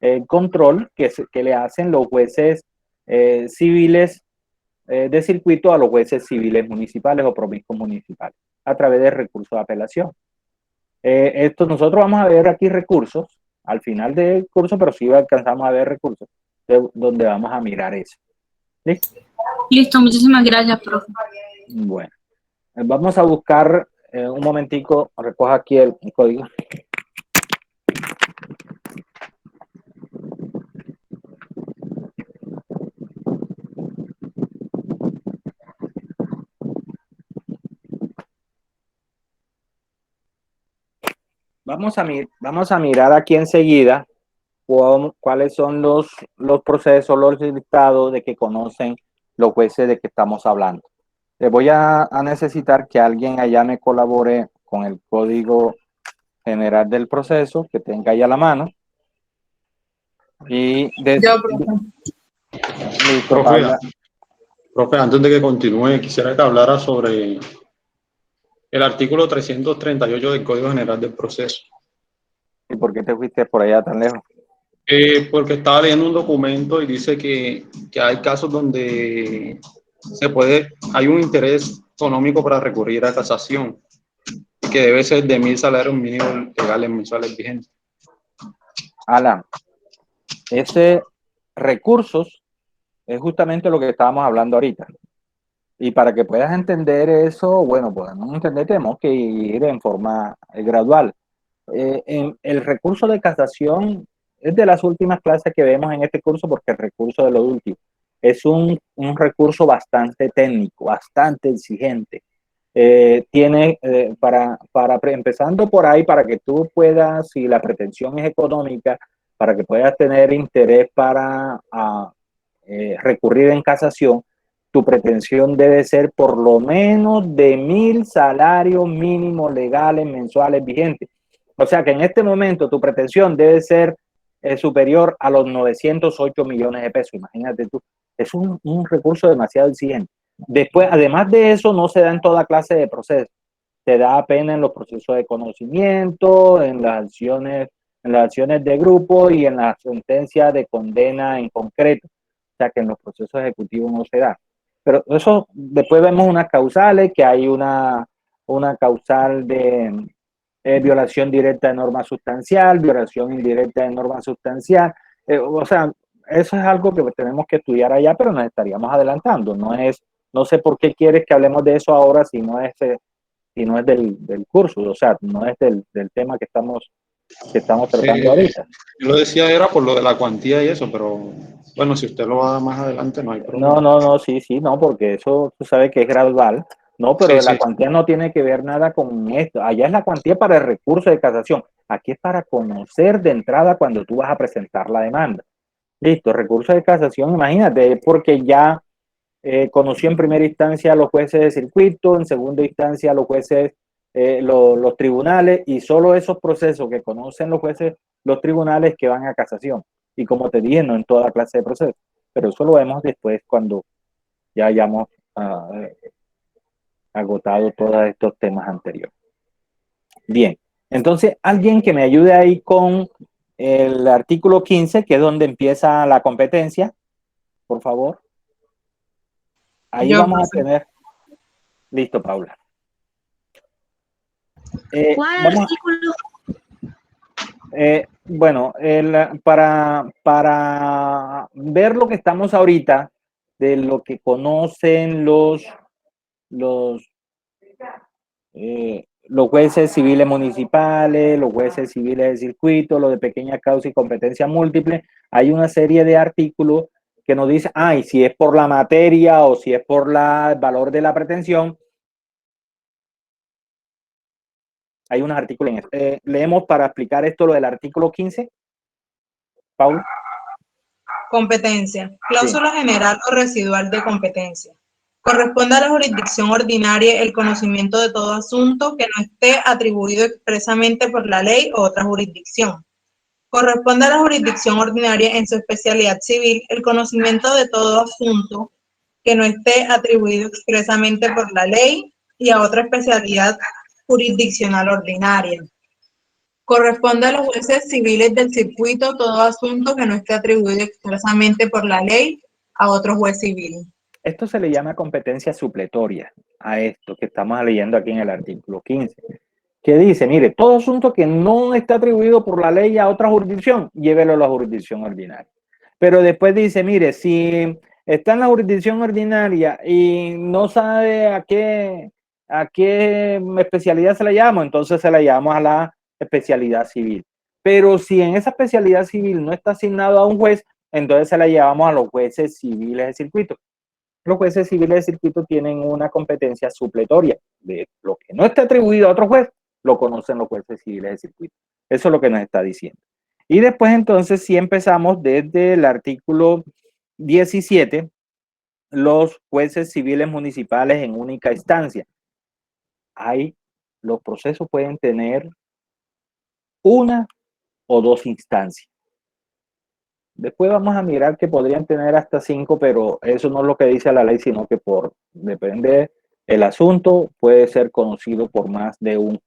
el control que le hacen los jueces civiles de circuito a los jueces civiles municipales o promiscuos municipales a través de recursos de apelación. Nosotros vamos a ver aquí recursos al final del curso, pero sí alcanzamos a ver recursos donde vamos a mirar eso. ¿Listo? Listo, muchísimas gracias, profe. Bueno, vamos a buscar un momentico, recoja aquí el código. Vamos a mirar aquí enseguida cuáles son los procesos, los listados de que conocen los jueces de que estamos hablando. Les voy a necesitar que alguien allá me colabore con el código general del proceso, que tenga ahí a la mano. Y listo, profe, antes de que continúe, quisiera que hablara sobre el artículo 338 del Código General del Proceso. ¿Y por qué te fuiste por allá tan lejos? Porque estaba leyendo un documento y dice que hay casos donde hay un interés económico para recurrir a casación, que debe ser de 1.000 salarios mínimos legales mensuales vigentes. Alan, ese recursos es justamente lo que estábamos hablando ahorita. Y para que puedas entender eso, bueno, podemos entender, tenemos que ir en forma gradual. El recurso de casación es de las últimas clases que vemos en este curso porque el recurso de lo último es un recurso bastante técnico, bastante exigente. Empezando por ahí, para que tú puedas, si la pretensión es económica, para que puedas tener interés para recurrir en casación, tu pretensión debe ser por lo menos de 1.000 salarios mínimos legales mensuales vigentes. O sea que en este momento tu pretensión debe ser superior a los 908 millones de pesos. Imagínate tú, es un recurso demasiado exigente. Después, además de eso, no se da en toda clase de procesos. Se da apenas en los procesos de conocimiento, en las acciones de grupo y en la sentencia de condena en concreto. O sea que en los procesos ejecutivos no se da. Pero eso, después vemos unas causales, que hay una causal de violación directa de norma sustancial, violación indirecta de norma sustancial. O sea, eso es algo que tenemos que estudiar allá, pero nos estaríamos adelantando. No sé por qué quieres que hablemos de eso ahora si no es del curso, o sea, no es del tema que estamos tratando ahorita. Yo lo decía era por lo de la cuantía y eso, pero bueno, si usted lo va más adelante no hay problema. No, sí, no, porque eso tú sabes que es gradual. No, pero Sí, la cuantía no tiene que ver nada con esto. Allá es la cuantía para el recurso de casación. Aquí es para conocer de entrada cuando tú vas a presentar la demanda. Listo, recurso de casación, imagínate, porque ya conoció en primera instancia a los jueces de circuito, en segunda instancia a los jueces, los tribunales, y solo esos procesos que conocen los jueces, los tribunales que van a casación. Y como te dije, no en toda clase de procesos, pero eso lo vemos después cuando ya hayamos agotado todos estos temas anteriores. Bien, entonces alguien que me ayude ahí con el artículo 15, que es donde empieza la competencia, por favor. Ahí vamos a tener. Listo, Paula. ¿Cuál artículo? Bueno, para ver lo que estamos ahorita, de lo que conocen los jueces civiles municipales, los jueces civiles de circuito, los de pequeña causa y competencia múltiple, hay una serie de artículos que nos dicen, y si es por la materia o si es por el valor de la pretensión, hay unos artículos en esto. Leemos para explicar esto lo del artículo 15. Paul. Competencia. Cláusula general o residual de competencia. Corresponde a la jurisdicción ordinaria el conocimiento de todo asunto que no esté atribuido expresamente por la ley o otra jurisdicción. Corresponde a la jurisdicción ordinaria en su especialidad civil el conocimiento de todo asunto que no esté atribuido expresamente por la ley y a otra especialidad jurisdiccional ordinaria. Corresponde a los jueces civiles del circuito todo asunto que no esté atribuido expresamente por la ley a otro juez civil. Esto se le llama competencia supletoria a esto que estamos leyendo aquí en el artículo 15, que dice, mire, todo asunto que no está atribuido por la ley a otra jurisdicción, llévelo a la jurisdicción ordinaria. Pero después dice, mire, si está en la jurisdicción ordinaria y no sabe a qué especialidad se le llama, entonces se la llamamos a la especialidad civil. Pero si en esa especialidad civil no está asignado a un juez, entonces se la llevamos a los jueces civiles de circuito. Los jueces civiles de circuito tienen una competencia supletoria de lo que no está atribuido a otro juez, lo conocen los jueces civiles de circuito. Eso es lo que nos está diciendo. Y después entonces si empezamos desde el artículo 17, los jueces civiles municipales en única instancia. Los procesos pueden tener una o dos instancias. Después vamos a mirar que podrían tener hasta 5, pero eso no es lo que dice la ley, sino que depende del asunto, puede ser conocido por más de un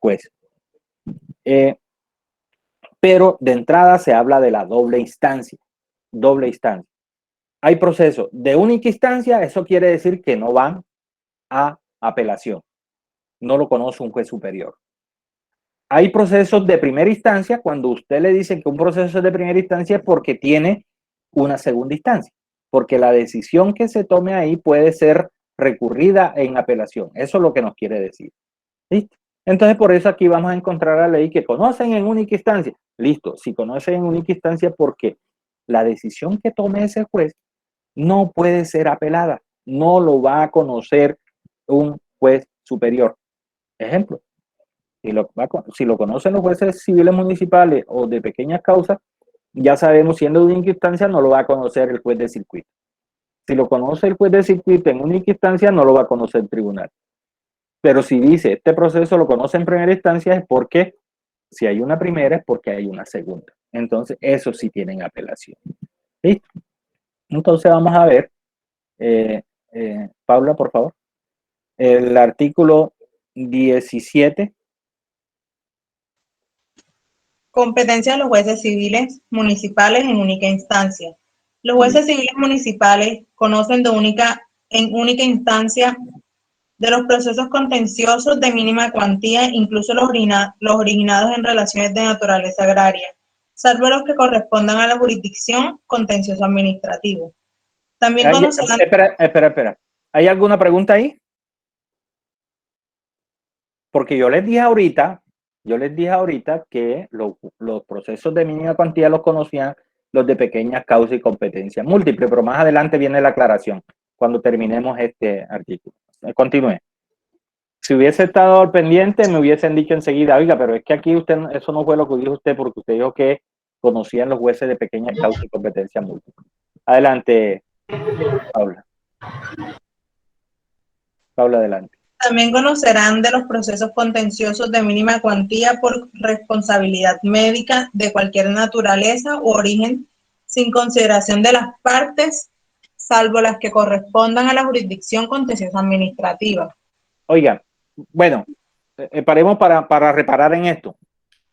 juez. Pero de entrada se habla de la doble instancia. Doble instancia. Hay procesos de única instancia, eso quiere decir que no van a apelación. No lo conoce un juez superior. Hay procesos de primera instancia, cuando usted le dice que un proceso es de primera instancia es porque tiene una segunda instancia, porque la decisión que se tome ahí puede ser recurrida en apelación. Eso es lo que nos quiere decir. ¿Listo? Entonces, por eso aquí vamos a encontrar la ley que conocen en única instancia. Listo, si conocen en única instancia, porque la decisión que tome ese juez no puede ser apelada, no lo va a conocer un juez superior. Ejemplo, si lo conocen los jueces civiles municipales o de pequeñas causas, ya sabemos, siendo de única instancia, no lo va a conocer el juez de circuito. Si lo conoce el juez de circuito en única instancia, no lo va a conocer el tribunal. Pero si dice, este proceso lo conoce en primera instancia, es porque si hay una primera, es porque hay una segunda. Entonces, eso sí tienen apelación. ¿Listo? Entonces, vamos a ver. Paula, por favor. El artículo 17. Competencia de los jueces civiles municipales en única instancia. Los jueces civiles municipales conocen en única instancia de los procesos contenciosos de mínima cuantía, incluso los originados en relaciones de naturaleza agraria, salvo los que correspondan a la jurisdicción contencioso administrativo. También conocerán... Espera. ¿Hay alguna pregunta ahí? Porque yo les dije ahorita que los procesos de mínima cuantía los conocían los de pequeñas causas y competencia múltiple, pero más adelante viene la aclaración cuando terminemos este artículo. Continúe. Si hubiese estado al pendiente, me hubiesen dicho enseguida, oiga, pero es que aquí eso no fue lo que dijo usted, porque usted dijo que conocían los jueces de pequeñas causas y competencia múltiple. Adelante, Paula. Paula, adelante. También conocerán de los procesos contenciosos de mínima cuantía por responsabilidad médica de cualquier naturaleza u origen, sin consideración de las partes, salvo las que correspondan a la jurisdicción contenciosa administrativa. Oiga, bueno, paremos para reparar en esto.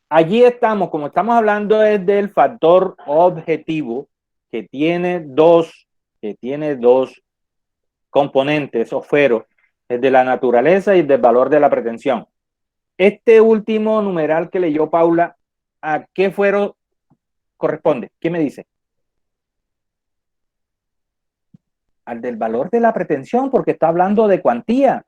Allí estamos, como estamos hablando es del factor objetivo que tiene dos componentes o fueros, el de la naturaleza y el del valor de la pretensión. Este último numeral que leyó Paula, ¿a qué fuero corresponde? ¿Qué me dice? Al del valor de la pretensión, porque está hablando de cuantía.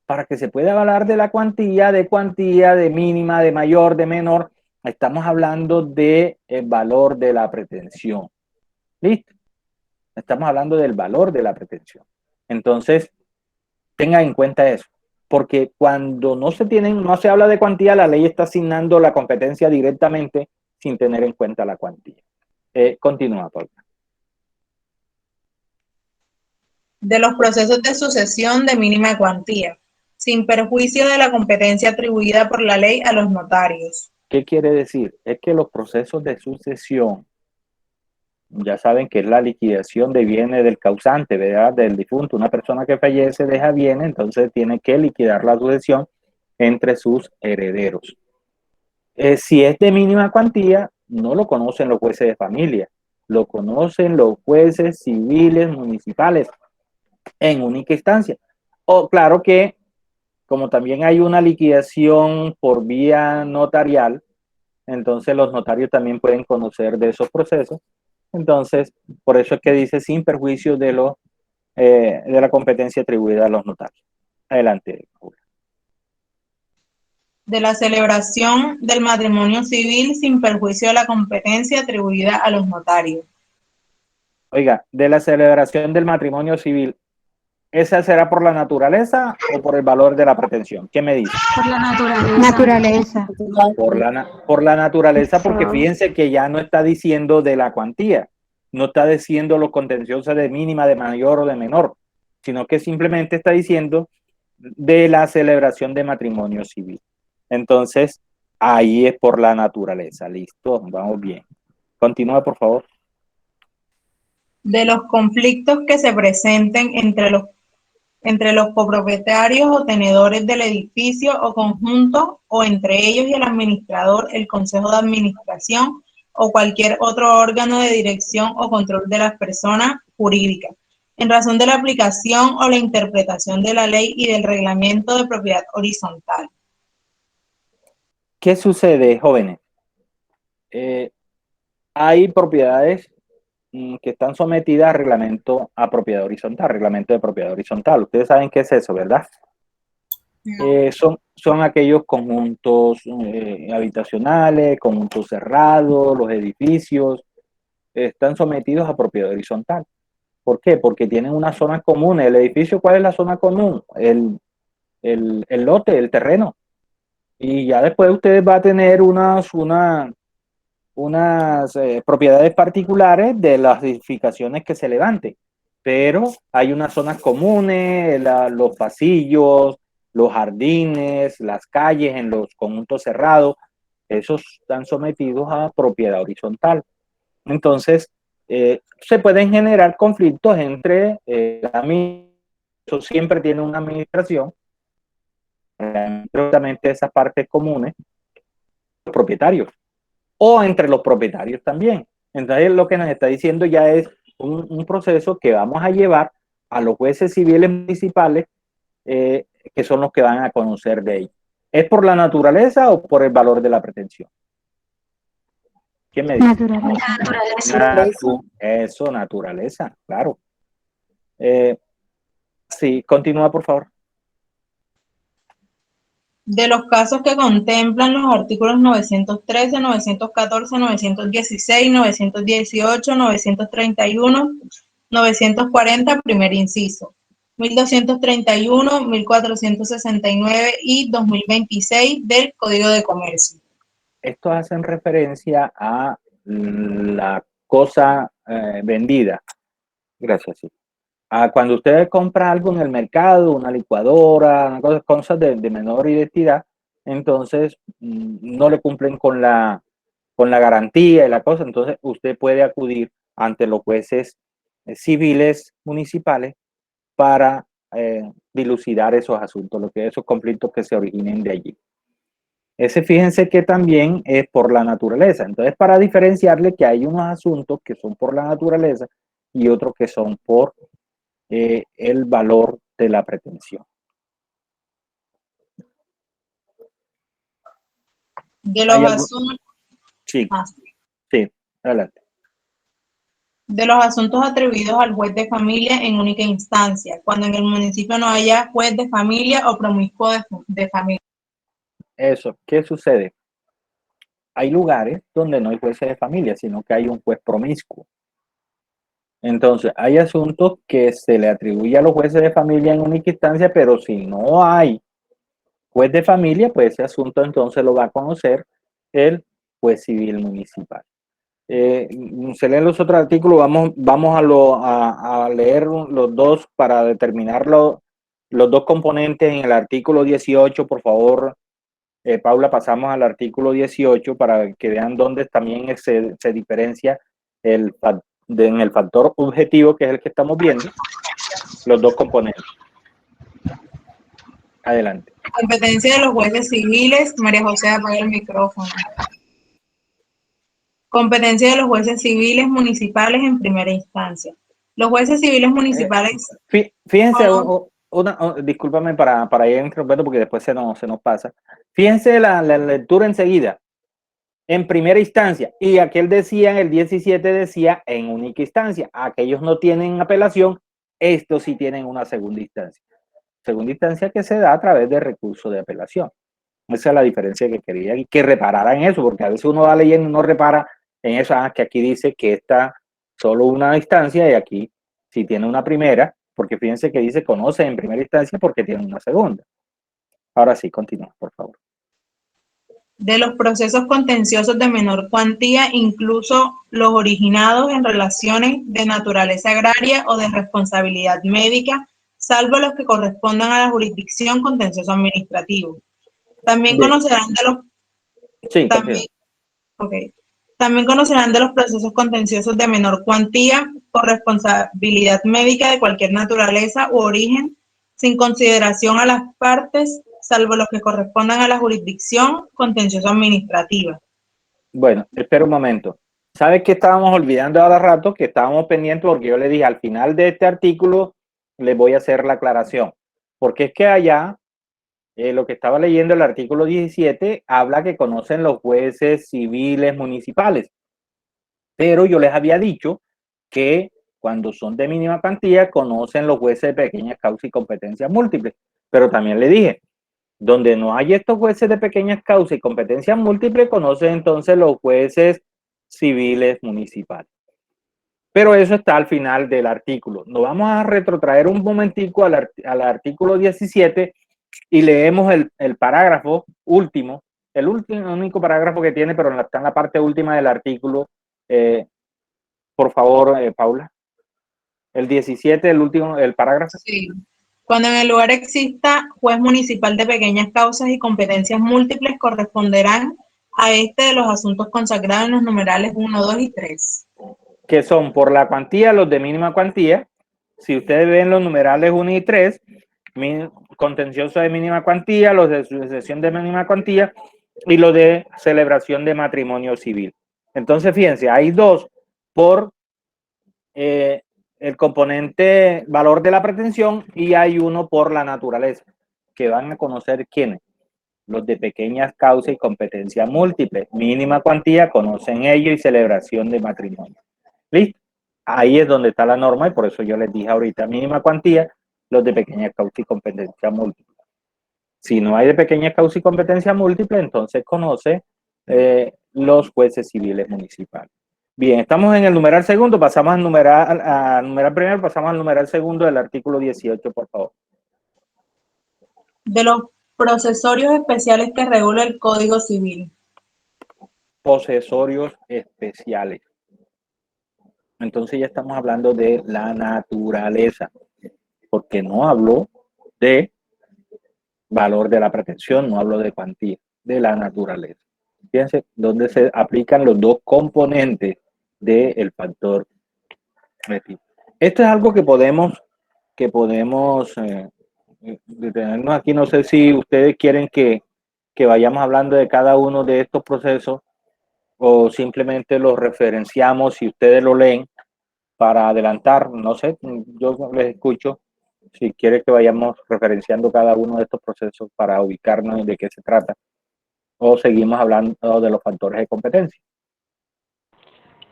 Para que se pueda hablar de la cuantía, de mínima, de mayor, de menor, estamos hablando del valor de la pretensión. ¿Listo? Estamos hablando del valor de la pretensión. Entonces, tenga en cuenta eso, porque cuando no se habla de cuantía, la ley está asignando la competencia directamente sin tener en cuenta la cuantía. Continúa, Paula. De los procesos de sucesión de mínima cuantía, sin perjuicio de la competencia atribuida por la ley a los notarios. ¿Qué quiere decir? Es que los procesos de sucesión, ya saben que es la liquidación de bienes del causante, ¿verdad? Del difunto. Una persona que fallece deja bienes, entonces tiene que liquidar la sucesión entre sus herederos. Si es de mínima cuantía, no lo conocen los jueces de familia, lo conocen los jueces civiles municipales en única instancia. O claro que, como también hay una liquidación por vía notarial, entonces los notarios también pueden conocer de esos procesos. Entonces, por eso es que dice sin perjuicio de la competencia atribuida a los notarios. Adelante, Paula. De la celebración del matrimonio civil sin perjuicio de la competencia atribuida a los notarios. Oiga, de la celebración del matrimonio civil, ¿esa será por la naturaleza o por el valor de la pretensión? ¿Qué me dice? Por la naturaleza. Naturaleza. Por la naturaleza, porque fíjense que ya no está diciendo de la cuantía, no está diciendo los contenciosos de mínima, de mayor o de menor, sino que simplemente está diciendo de la celebración de matrimonio civil. Entonces, ahí es por la naturaleza. Listo, vamos bien. Continúa, por favor. De los conflictos que se presenten entre entre los copropietarios o tenedores del edificio o conjunto, o entre ellos y el administrador, el consejo de administración o cualquier otro órgano de dirección o control de las personas jurídicas, en razón de la aplicación o la interpretación de la ley y del reglamento de propiedad horizontal. ¿Qué sucede, jóvenes? Hay propiedades que están sometidas a reglamento a propiedad horizontal, reglamento de propiedad horizontal. Ustedes saben qué es eso, ¿verdad? Son aquellos conjuntos habitacionales, conjuntos cerrados, los edificios, están sometidos a propiedad horizontal. ¿Por qué? Porque tienen unas zonas comunes. ¿El edificio cuál es la zona común? El lote, el terreno. Y ya después ustedes van a tener unas propiedades particulares de las edificaciones que se levanten. Pero hay unas zonas comunes, los pasillos, los jardines, las calles en los conjuntos cerrados, esos están sometidos a propiedad horizontal. Entonces, se pueden generar conflictos entre eso siempre tiene una administración, justamente esas partes comunes, los propietarios, o entre los propietarios también. Entonces, lo que nos está diciendo ya es un proceso que vamos a llevar a los jueces civiles municipales, que son los que van a conocer de ello. ¿Es por la naturaleza o por el valor de la pretensión? ¿Quién me dice? Naturaleza. Eso, naturaleza, claro. Sí, continúa, por favor. De los casos que contemplan los artículos 913, 914, 916, 918, 931, 940, primer inciso, 1231, 1469 y 2026 del Código de Comercio. Estos hacen referencia a la cosa vendida. Gracias, sí. Cuando usted compra algo en el mercado, una licuadora, cosas de menor identidad, entonces no le cumplen con la garantía y la cosa, entonces usted puede acudir ante los jueces civiles municipales para dilucidar esos asuntos, esos conflictos que se originen de allí. Fíjense que también es por la naturaleza. Entonces, para diferenciarle que hay unos asuntos que son por la naturaleza y otros que son por el valor de la pretensión. De los asuntos. Sí, sí, adelante. De los asuntos atribuidos al juez de familia en única instancia, cuando en el municipio no haya juez de familia o promiscuo de familia. Eso, ¿qué sucede? Hay lugares donde no hay jueces de familia, sino que hay un juez promiscuo. Entonces, hay asuntos que se le atribuye a los jueces de familia en única instancia, pero si no hay juez de familia, pues ese asunto entonces lo va a conocer el juez civil municipal. Se leen los otros artículos, vamos a leer los dos para determinar los dos componentes en el artículo 18, por favor. Paula, pasamos al artículo 18 para que vean dónde también se diferencia en el factor objetivo, que es el que estamos viendo, los dos componentes. Adelante. Competencia de los jueces civiles. María José, apaga el micrófono. Competencia de los jueces civiles municipales en primera instancia. Los jueces civiles municipales... Fíjense, discúlpame para ir interrumpiendo porque después se nos pasa. Fíjense la lectura enseguida. En primera instancia, y aquel decía, el 17 decía en única instancia. Aquellos no tienen apelación, estos sí tienen una segunda instancia. Segunda instancia que se da a través de recurso de apelación. Esa es la diferencia que quería y que reparara en eso, porque a veces uno va leyendo y no repara en eso, que aquí dice que está solo una instancia y aquí sí tiene una primera, porque fíjense que dice conoce en primera instancia porque tiene una segunda. Ahora sí, continúa, por favor. De los procesos contenciosos de menor cuantía, incluso los originados en relaciones de naturaleza agraria o de responsabilidad médica, salvo los que correspondan a la jurisdicción contencioso administrativo. También conocerán de los... Sí, También conocerán de los procesos contenciosos de menor cuantía por responsabilidad médica de cualquier naturaleza u origen sin consideración a las partes, salvo los que correspondan a la jurisdicción contencioso administrativa. Bueno, espera un momento. ¿Sabes qué estábamos olvidando ahora rato? Que estábamos pendientes porque yo le dije al final de este artículo les voy a hacer la aclaración. Porque es que allá, lo que estaba leyendo, el artículo 17, habla que conocen los jueces civiles municipales. Pero yo les había dicho que cuando son de mínima cuantía, conocen los jueces de pequeñas causas y competencias múltiples. Pero también le dije, donde no hay estos jueces de pequeñas causas y competencias múltiples, conocen entonces los jueces civiles municipales. Pero eso está al final del artículo. Nos vamos a retrotraer un momentico al artículo 17 y leemos el parágrafo último, el único parágrafo que tiene, pero está en la parte última del artículo. Por favor, Paula. El 17, el último, el parágrafo. Sí. Cuando en el lugar exista juez municipal de pequeñas causas y competencias múltiples, corresponderán a este de los asuntos consagrados en los numerales 1, 2 y 3. Que son por la cuantía los de mínima cuantía. Si ustedes ven los numerales 1 y 3, contencioso de mínima cuantía, los de sucesión de mínima cuantía y los de celebración de matrimonio civil. Entonces, fíjense, hay dos por el componente valor de la pretensión y hay uno por la naturaleza, que van a conocer quiénes. Los de pequeñas causas y competencia múltiple. Mínima cuantía, conocen ellos y celebración de matrimonio. ¿Listo? Ahí es donde está la norma y por eso yo les dije ahorita, mínima cuantía, los de pequeñas causas y competencia múltiple. Si no hay de pequeñas causas y competencia múltiple, entonces conoce los jueces civiles municipales. Bien, estamos en el numeral segundo, pasamos al numeral primero, pasamos al numeral segundo del artículo 18, por favor. De los procesorios especiales que regula el Código Civil. Posesorios especiales. Entonces ya estamos hablando de la naturaleza, porque no hablo de valor de la pretensión, no hablo de cuantía, de la naturaleza. Fíjense dónde se aplican los dos componentes del factor. Esto es algo que podemos detenernos aquí. No sé si ustedes quieren que vayamos hablando de cada uno de estos procesos o simplemente los referenciamos y ustedes lo leen para adelantar. No sé, yo les escucho si quieren que vayamos referenciando cada uno de estos procesos para ubicarnos de qué se trata o seguimos hablando de los factores de competencia.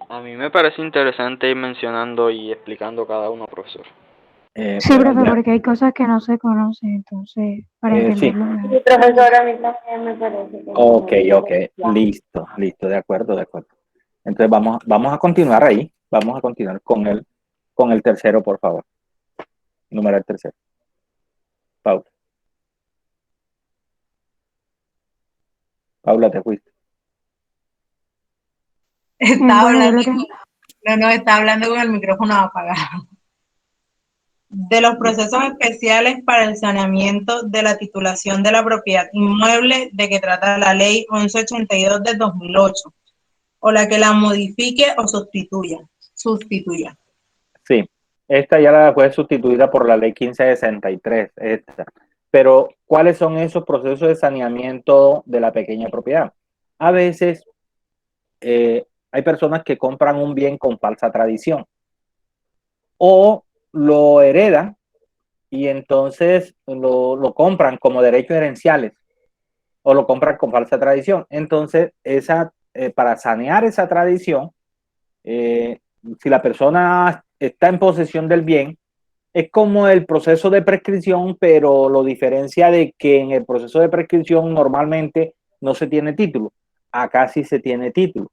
A mí me parece interesante ir mencionando y explicando cada uno, profesor. Sí, profe, porque hay cosas que no se conocen, entonces, para entenderlo mejor. Sí, profesor, a mí también me parece. Ok, listo, de acuerdo. Entonces vamos a continuar ahí, vamos a continuar con el tercero, por favor. Numeral tercero. Paula. Paula, te fuiste. Está hablando con el micrófono apagado. De los procesos especiales para el saneamiento de la titulación de la propiedad inmueble de que trata la Ley 1182 de 2008, o la que la modifique o sustituya. Sí, esta ya la fue sustituida por la Ley 1563, esta. Pero, ¿cuáles son esos procesos de saneamiento de la pequeña propiedad? A veces hay personas que compran un bien con falsa tradición o lo heredan y entonces lo compran como derechos herenciales o lo compran con falsa tradición. Entonces, para sanear esa tradición, si la persona está en posesión del bien, es como el proceso de prescripción, pero lo diferencia de que en el proceso de prescripción normalmente no se tiene título. Acá sí se tiene título.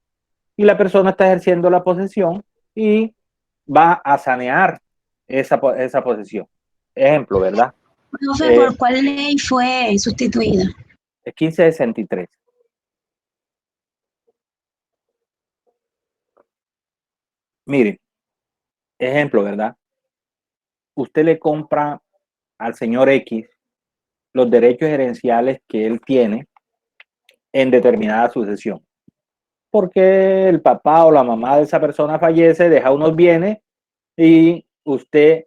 Y la persona está ejerciendo la posesión y va a sanear esa posesión. Ejemplo, ¿verdad? Profe, ¿por cuál ley fue sustituida? Es 1563. Miren, ejemplo, ¿verdad? Usted le compra al señor X los derechos herenciales que él tiene en determinada sucesión. Porque el papá o la mamá de esa persona fallece, deja unos bienes y usted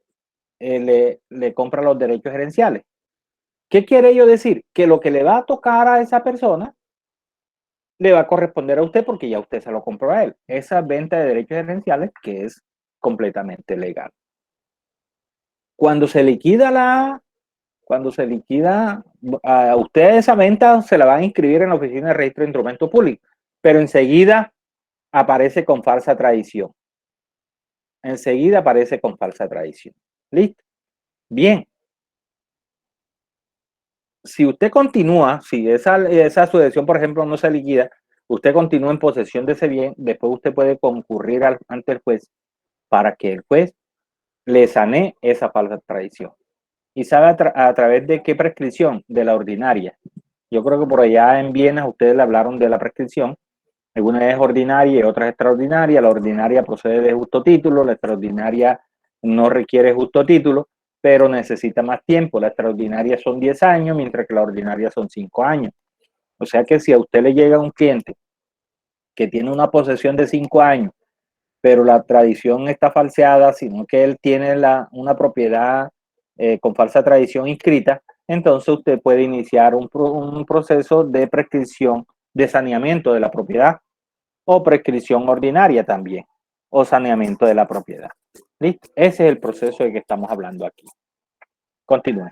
le compra los derechos gerenciales. ¿Qué quiere ello decir? Que lo que le va a tocar a esa persona le va a corresponder a usted porque ya usted se lo compró a él. Esa venta de derechos gerenciales que es completamente legal. Cuando se liquida a usted esa venta se la van a inscribir en la Oficina de Registro de Instrumentos Públicos, pero enseguida aparece con falsa tradición. Enseguida aparece con falsa tradición. ¿Listo? Bien. Si usted continúa, si esa sucesión, por ejemplo, no se liquida, usted continúa en posesión de ese bien, después usted puede concurrir ante el juez para que el juez le sanee esa falsa tradición. ¿Y sabe a través de qué prescripción? De la ordinaria. Yo creo que por allá en Viena ustedes le hablaron de la prescripción. Alguna es ordinaria y otra es extraordinaria. La ordinaria procede de justo título, la extraordinaria no requiere justo título, pero necesita más tiempo. La extraordinaria son 10 años, mientras que la ordinaria son 5 años. O sea que si a usted le llega un cliente que tiene una posesión de 5 años, pero la tradición está falseada, sino que él tiene una propiedad con falsa tradición inscrita, entonces usted puede iniciar un proceso de prescripción de saneamiento de la propiedad o prescripción ordinaria también, o saneamiento de la propiedad. ¿Listo? Ese es el proceso de que estamos hablando aquí. Continúe.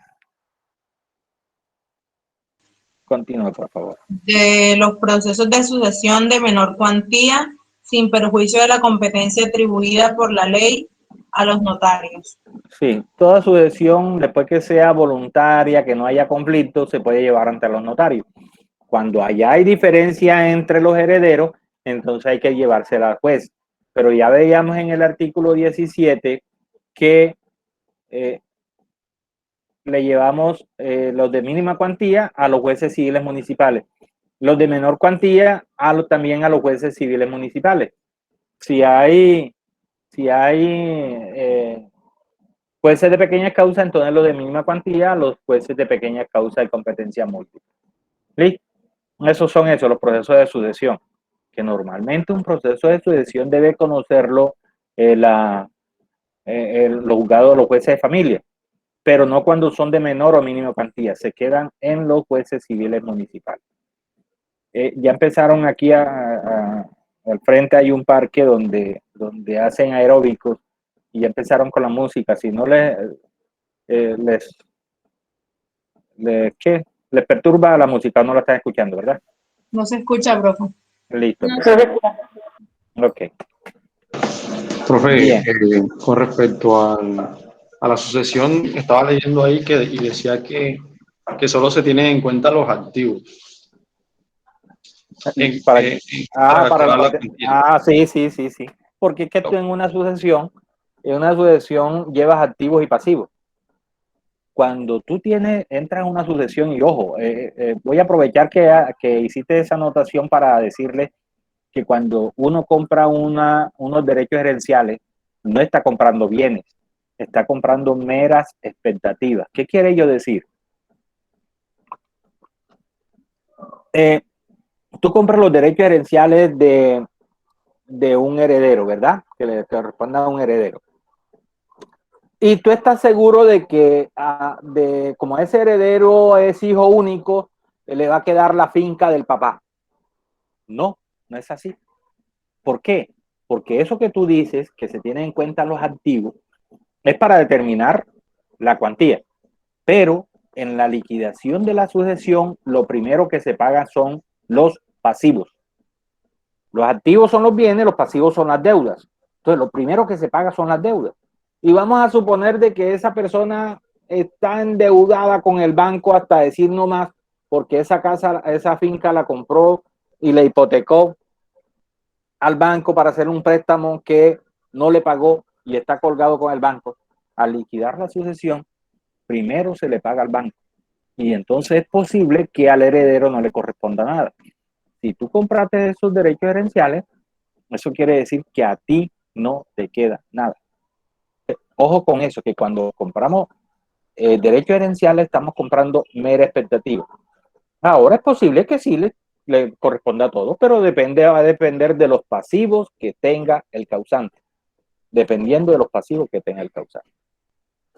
Continúe, por favor. De los procesos de sucesión de menor cuantía, sin perjuicio de la competencia atribuida por la ley a los notarios. Sí, toda sucesión, después que sea voluntaria, que no haya conflicto, se puede llevar ante los notarios. Cuando allá hay diferencia entre los herederos, entonces hay que llevársela al juez. Pero ya veíamos en el artículo 17 que le llevamos los de mínima cuantía a los jueces civiles municipales. Los de menor cuantía también a los jueces civiles municipales. Si hay jueces de pequeñas causas, entonces los de mínima cuantía, los jueces de pequeñas causas de competencia múltiple. ¿Listo? Esos son los procesos de sucesión, que normalmente un proceso de sucesión debe conocerlo los juzgados, los jueces de familia, pero no cuando son de menor o mínima cuantía, se quedan en los jueces civiles municipales. Ya empezaron aquí al frente hay un parque donde hacen aeróbicos y ya empezaron con la música. Si no les perturba la música, no la están escuchando, ¿verdad? No se escucha, profe. Listo. No. Ok. Profe, con respecto a la sucesión, estaba leyendo ahí y decía que solo se tienen en cuenta los activos. Sí. Porque es que tú en una sucesión llevas activos y pasivos. Cuando tú entras en una sucesión, y ojo, voy a aprovechar que hiciste esa anotación para decirle que cuando uno compra unos derechos gerenciales, no está comprando bienes, está comprando meras expectativas. ¿Qué quiere ello decir? Tú compras los derechos gerenciales de un heredero, ¿verdad? Que le corresponda a un heredero. Y tú estás seguro de que como ese heredero es hijo único, le va a quedar la finca del papá. No es así. ¿Por qué? Porque eso que tú dices, que se tienen en cuenta los activos, es para determinar la cuantía. Pero en la liquidación de la sucesión, lo primero que se paga son los pasivos. Los activos son los bienes, los pasivos son las deudas. Entonces, lo primero que se paga son las deudas. Y vamos a suponer de que esa persona está endeudada con el banco hasta decir no más, porque esa finca la compró y la hipotecó al banco para hacer un préstamo que no le pagó y está colgado con el banco. Al liquidar la sucesión, primero se le paga al banco. Y entonces es posible que al heredero no le corresponda nada. Si tú compraste esos derechos gerenciales, eso quiere decir que a ti no te queda nada. Ojo con eso, que cuando compramos derechos gerenciales estamos comprando mera expectativa. Ahora es posible que sí le corresponda a todo, pero va a depender de los pasivos que tenga el causante. Dependiendo de los pasivos que tenga el causante.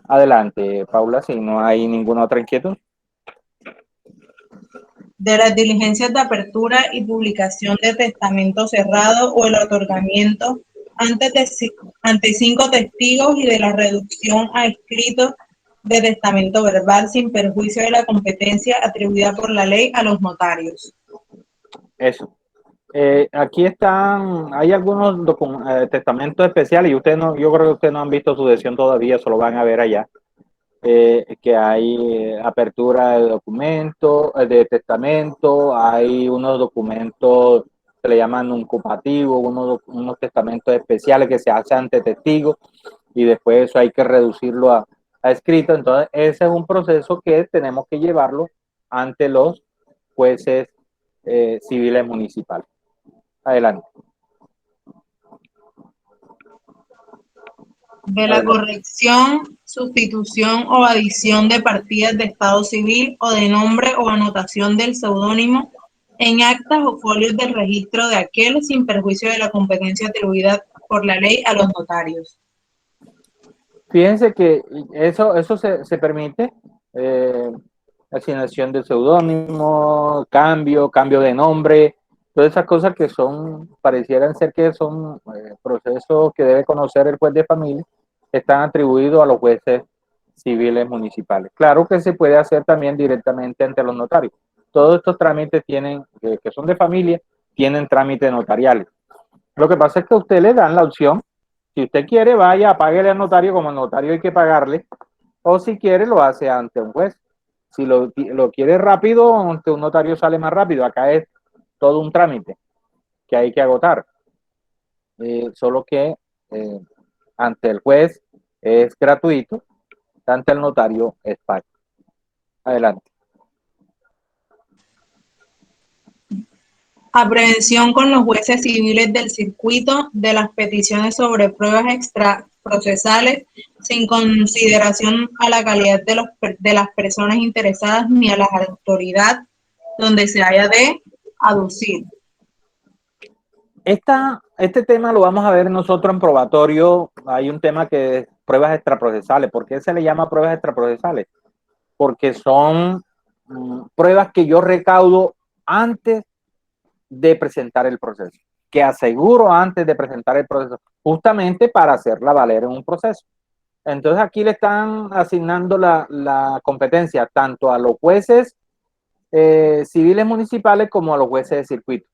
Adelante, Paula, si no hay ninguna otra inquietud. De las diligencias de apertura y publicación de testamento cerrado o el otorgamiento ante 5 testigos y de la reducción a escritos de testamento verbal sin perjuicio de la competencia atribuida por la ley a los notarios. Eso. Aquí están, hay algunos testamentos especiales y ustedes no, yo creo que ustedes no han visto su decisión todavía, solo van a ver allá. Que hay apertura de documento, de testamento, hay unos documentos que le llaman incupativos, unos testamentos especiales que se hacen ante testigos y después eso hay que reducirlo a escrito. Entonces, ese es un proceso que tenemos que llevarlo ante los jueces civiles municipales. Adelante. De la corrección, sustitución o adición de partidas de estado civil o de nombre o anotación del seudónimo en actas o folios del registro de aquel sin perjuicio de la competencia atribuida por la ley a los notarios. Fíjense que eso se permite, asignación de seudónimo, cambio de nombre, todas esas cosas que parecieran ser que son procesos que debe conocer el juez de familia, están atribuidos a los jueces civiles municipales. Claro que se puede hacer también directamente ante los notarios. Todos estos trámites que son de familia, tienen trámites notariales. Lo que pasa es que a usted le dan la opción. Si usted quiere, vaya, páguele al notario, como al notario hay que pagarle, o si quiere, lo hace ante un juez. Si lo quiere rápido, ante un notario sale más rápido. Acá es todo un trámite que hay que agotar. Solo que ante el juez es gratuito, ante el notario es pago. Adelante. Aprehensión con los jueces civiles del circuito de las peticiones sobre pruebas extraprocesales sin consideración a la calidad de las personas interesadas ni a la autoridad donde se haya de aducir. Este tema lo vamos a ver nosotros en probatorio. Hay un tema que es pruebas extraprocesales. ¿Por qué se le llama pruebas extraprocesales? Porque son pruebas que yo recaudo antes de presentar el proceso, que aseguro antes de presentar el proceso, justamente para hacerla valer en un proceso. Entonces aquí le están asignando la competencia tanto a los jueces civiles municipales como a los jueces de circuito.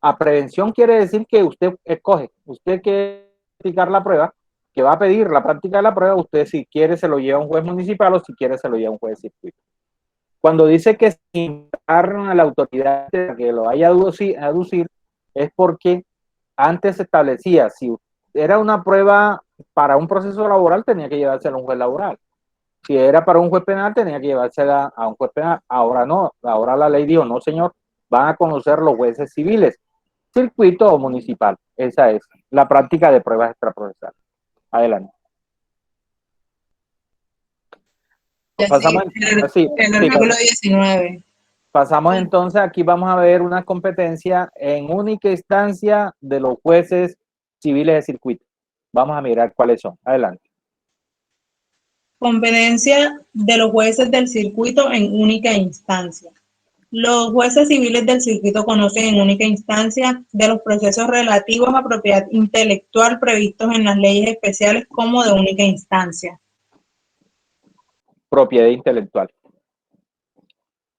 A prevención quiere decir que usted escoge, usted quiere practicar la prueba, que va a pedir la práctica de la prueba, usted si quiere se lo lleva a un juez municipal o si quiere se lo lleva a un juez de circuito. Cuando dice que sin dar a la autoridad que lo vaya a aducir, es porque antes se establecía, si era una prueba para un proceso laboral, tenía que llevársela a un juez laboral. Si era para un juez penal, tenía que llevársela a un juez penal. Ahora no, ahora la ley dijo, no señor, van a conocer los jueces civiles, circuito o municipal. Esa es la práctica de pruebas extraprocesales. Adelante. Pasamos el artículo 19. Pasamos entonces, aquí vamos a ver una competencia en única instancia de los jueces civiles de circuito. Vamos a mirar cuáles son. Adelante. Competencia de los jueces del circuito en única instancia. Los jueces civiles del circuito conocen en única instancia de los procesos relativos a propiedad intelectual previstos en las leyes especiales como de única instancia. Propiedad intelectual.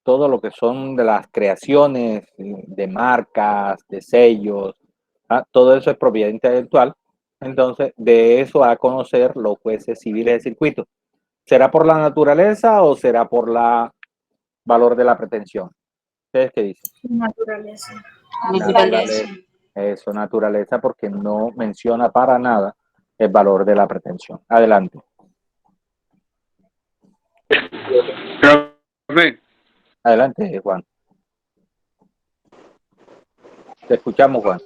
Todo lo que son de las creaciones de marcas, de sellos, todo eso es propiedad intelectual. Entonces, de eso a conocer los jueces civiles de circuito. ¿Será por la naturaleza o será por la valor de la pretensión? ¿Ustedes qué dicen? Naturaleza. Naturaleza. Eso, naturaleza, porque no menciona para nada el valor de la pretensión. Adelante. Adelante, Juan. Te escuchamos, Juan.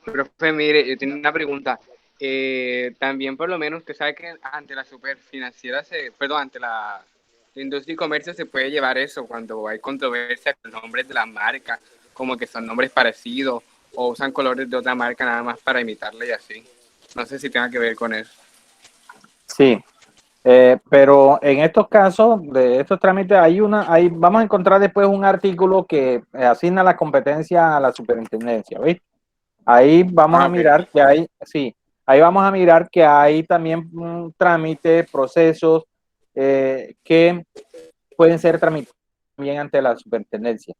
Profe, mire, yo tengo una pregunta. También, por lo menos, usted sabe que ante la superfinanciera, ante la industria y comercio se puede llevar eso cuando hay controversia con nombres de las marcas, como que son nombres parecidos o usan colores de otra marca nada más para imitarla y así. No sé si tenga que ver con eso. Sí. Pero en estos casos, de estos trámites, vamos a encontrar después un artículo que asigna la competencia a la superintendencia, ¿viste? Ahí vamos a mirar que hay, sí, ahí vamos a mirar que hay también trámites, procesos que pueden ser tramitados también ante la superintendencia.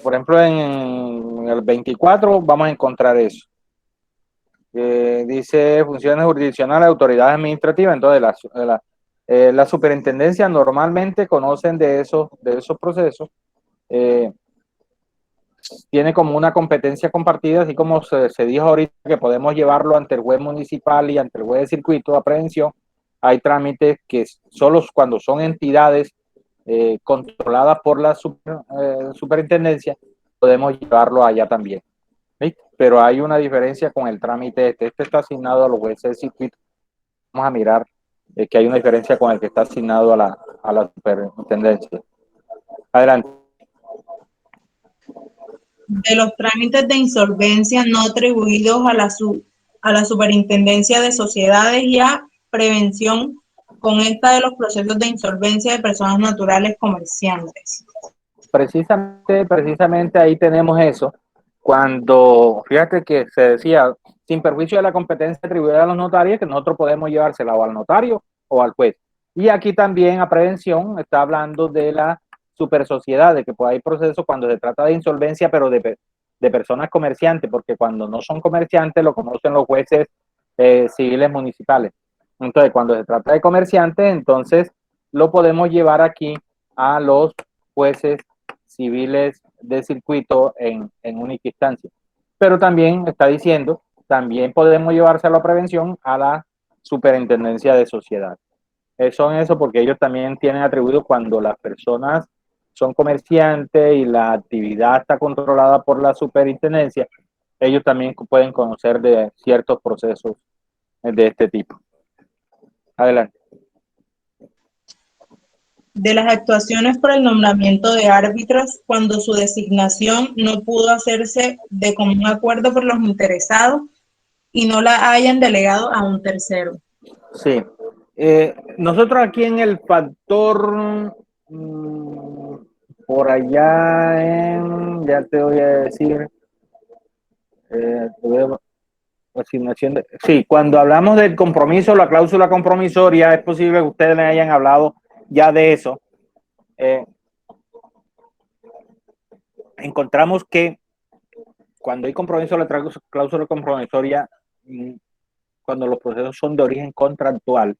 Por ejemplo, en el 24 vamos a encontrar eso. Dice funciones jurisdiccionales, autoridades administrativas. Entonces, la superintendencia normalmente conocen de esos procesos. Tiene como una competencia compartida, así como se dijo ahorita que podemos llevarlo ante el juez municipal y ante el juez de circuito a prevención. Hay trámites que solo cuando son entidades controladas por la superintendencia podemos llevarlo allá también. ¿Viste? Pero hay una diferencia con el trámite este está asignado a los jueces de circuito. Vamos a mirar que hay una diferencia con el que está asignado a la superintendencia. Adelante. De los trámites de insolvencia no atribuidos a la superintendencia de sociedades y a prevención con esta de los procesos de insolvencia de personas naturales comerciantes. Precisamente ahí tenemos eso. Cuando, fíjate que se decía, sin perjuicio de la competencia atribuida a los notarios, que nosotros podemos llevársela o al notario o al juez. Y aquí también a prevención está hablando de la supersociedad, de que pues hay procesos cuando se trata de insolvencia, pero de personas comerciantes, porque cuando no son comerciantes lo conocen los jueces civiles municipales. Entonces, cuando se trata de comerciantes, entonces lo podemos llevar aquí a los jueces civiles de circuito en única instancia. Pero también está diciendo, también podemos llevárselo a prevención a la superintendencia de sociedad. Son eso porque ellos también tienen atribuido cuando las personas son comerciantes y la actividad está controlada por la superintendencia, ellos también pueden conocer de ciertos procesos de este tipo. Adelante. De las actuaciones por el nombramiento de árbitros cuando su designación no pudo hacerse de común acuerdo por los interesados y no la hayan delegado a un tercero. Sí. Nosotros aquí en el factor por allá ya te voy a decir, asignación sí, cuando hablamos del compromiso, la cláusula compromisoria, es posible que ustedes le hayan hablado ya de eso. Encontramos que cuando hay compromiso, la cláusula compromisoria, cuando los procesos son de origen contractual,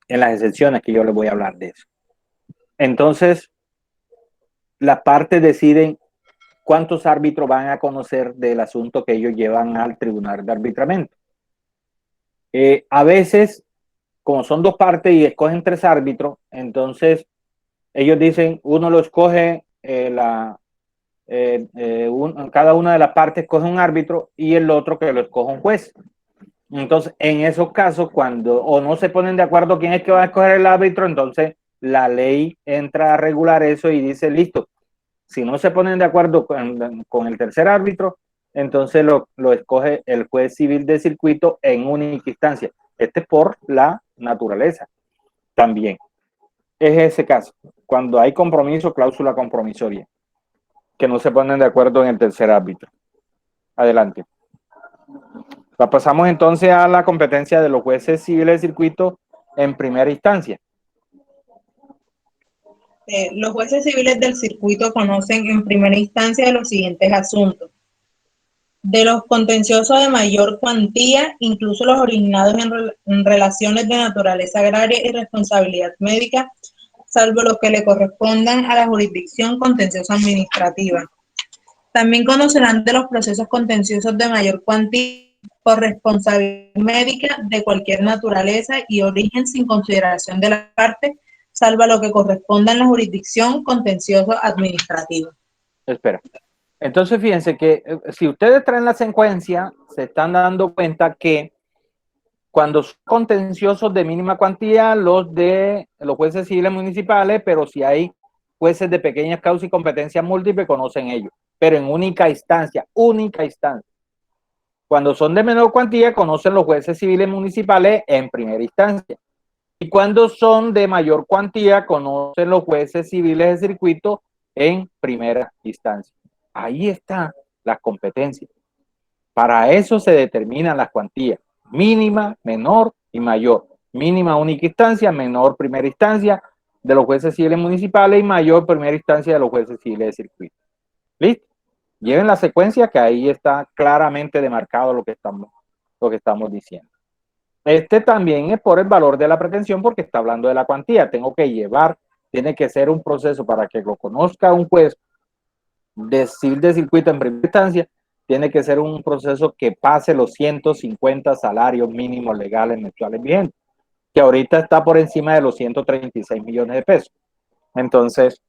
en las excepciones que yo les voy a hablar de eso. Entonces, las partes deciden cuántos árbitros van a conocer del asunto que ellos llevan al tribunal de arbitramiento. A veces, como son dos partes y escogen tres árbitros, entonces ellos dicen, uno lo escoge, cada una de las partes escoge un árbitro y el otro que lo escoge un juez. Entonces, en esos casos, cuando o no se ponen de acuerdo quién es que va a escoger el árbitro, entonces la ley entra a regular eso y dice, listo, si no se ponen de acuerdo con el tercer árbitro, entonces lo escoge el juez civil de circuito en única instancia. Este es por la naturaleza también. Es ese caso, cuando hay compromiso, cláusula compromisoria, que no se ponen de acuerdo en el tercer árbitro. Adelante. Pasamos entonces a la competencia de los jueces civiles de circuito en primera instancia. Los jueces civiles del circuito conocen en primera instancia los siguientes asuntos. De los contenciosos de mayor cuantía, incluso los originados en relaciones de naturaleza agraria y responsabilidad médica, salvo los que le correspondan a la jurisdicción contenciosa administrativa. También conocerán de los procesos contenciosos de mayor cuantía por responsabilidad médica de cualquier naturaleza y origen sin consideración de la parte, salvo lo que corresponda en la jurisdicción contencioso administrativa. Espera. Entonces, fíjense que si ustedes traen la secuencia, se están dando cuenta que cuando son contenciosos de mínima cuantía, los jueces civiles municipales, pero si hay jueces de pequeñas causas y competencias múltiples, conocen ellos, pero en única instancia, única instancia. Cuando son de menor cuantía, conocen los jueces civiles municipales en primera instancia. Y cuando son de mayor cuantía, conocen los jueces civiles de circuito en primera instancia. Ahí están las competencias. Para eso se determinan las cuantías: mínima, menor y mayor. Mínima única instancia, menor primera instancia de los jueces civiles municipales y mayor primera instancia de los jueces civiles de circuito. ¿Listo? Lleven la secuencia, que ahí está claramente demarcado lo que estamos diciendo. Este también es por el valor de la pretensión, porque está hablando de la cuantía. Tiene que ser un proceso para que lo conozca un juez de civil de circuito en primera instancia. Tiene que ser un proceso que pase los 150 salarios mínimos legales mensuales vigentes, que ahorita está por encima de los 136 millones de pesos. Entonces,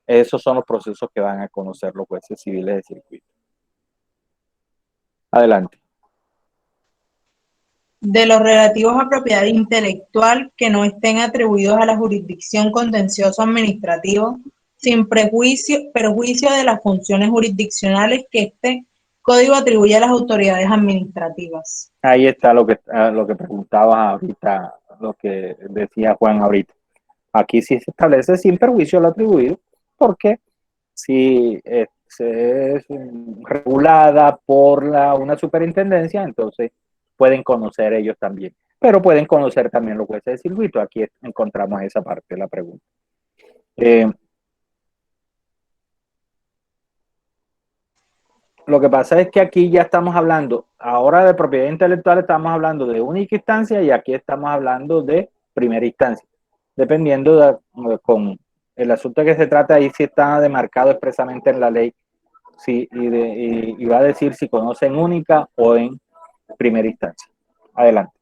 esos son los procesos que van a conocer los jueces civiles de circuito. Adelante. De los relativos a propiedad intelectual que no estén atribuidos a la jurisdicción contencioso administrativo, sin perjuicio de las funciones jurisdiccionales que este código atribuye a las autoridades administrativas. Ahí está lo que preguntaba ahorita, lo que decía Juan ahorita. Aquí sí se establece sin perjuicio lo atribuido, porque si es regulada por una superintendencia, entonces pueden conocer ellos también. Pero pueden conocer también los jueces de circuito. Aquí encontramos esa parte de la pregunta. Lo que pasa es que aquí ya estamos hablando, ahora de propiedad intelectual estamos hablando de única instancia, y aquí estamos hablando de primera instancia. Dependiendo con el asunto que se trata, ahí sí está demarcado expresamente en la ley, sí, y va a decir si conocen única o en primera instancia. Adelante.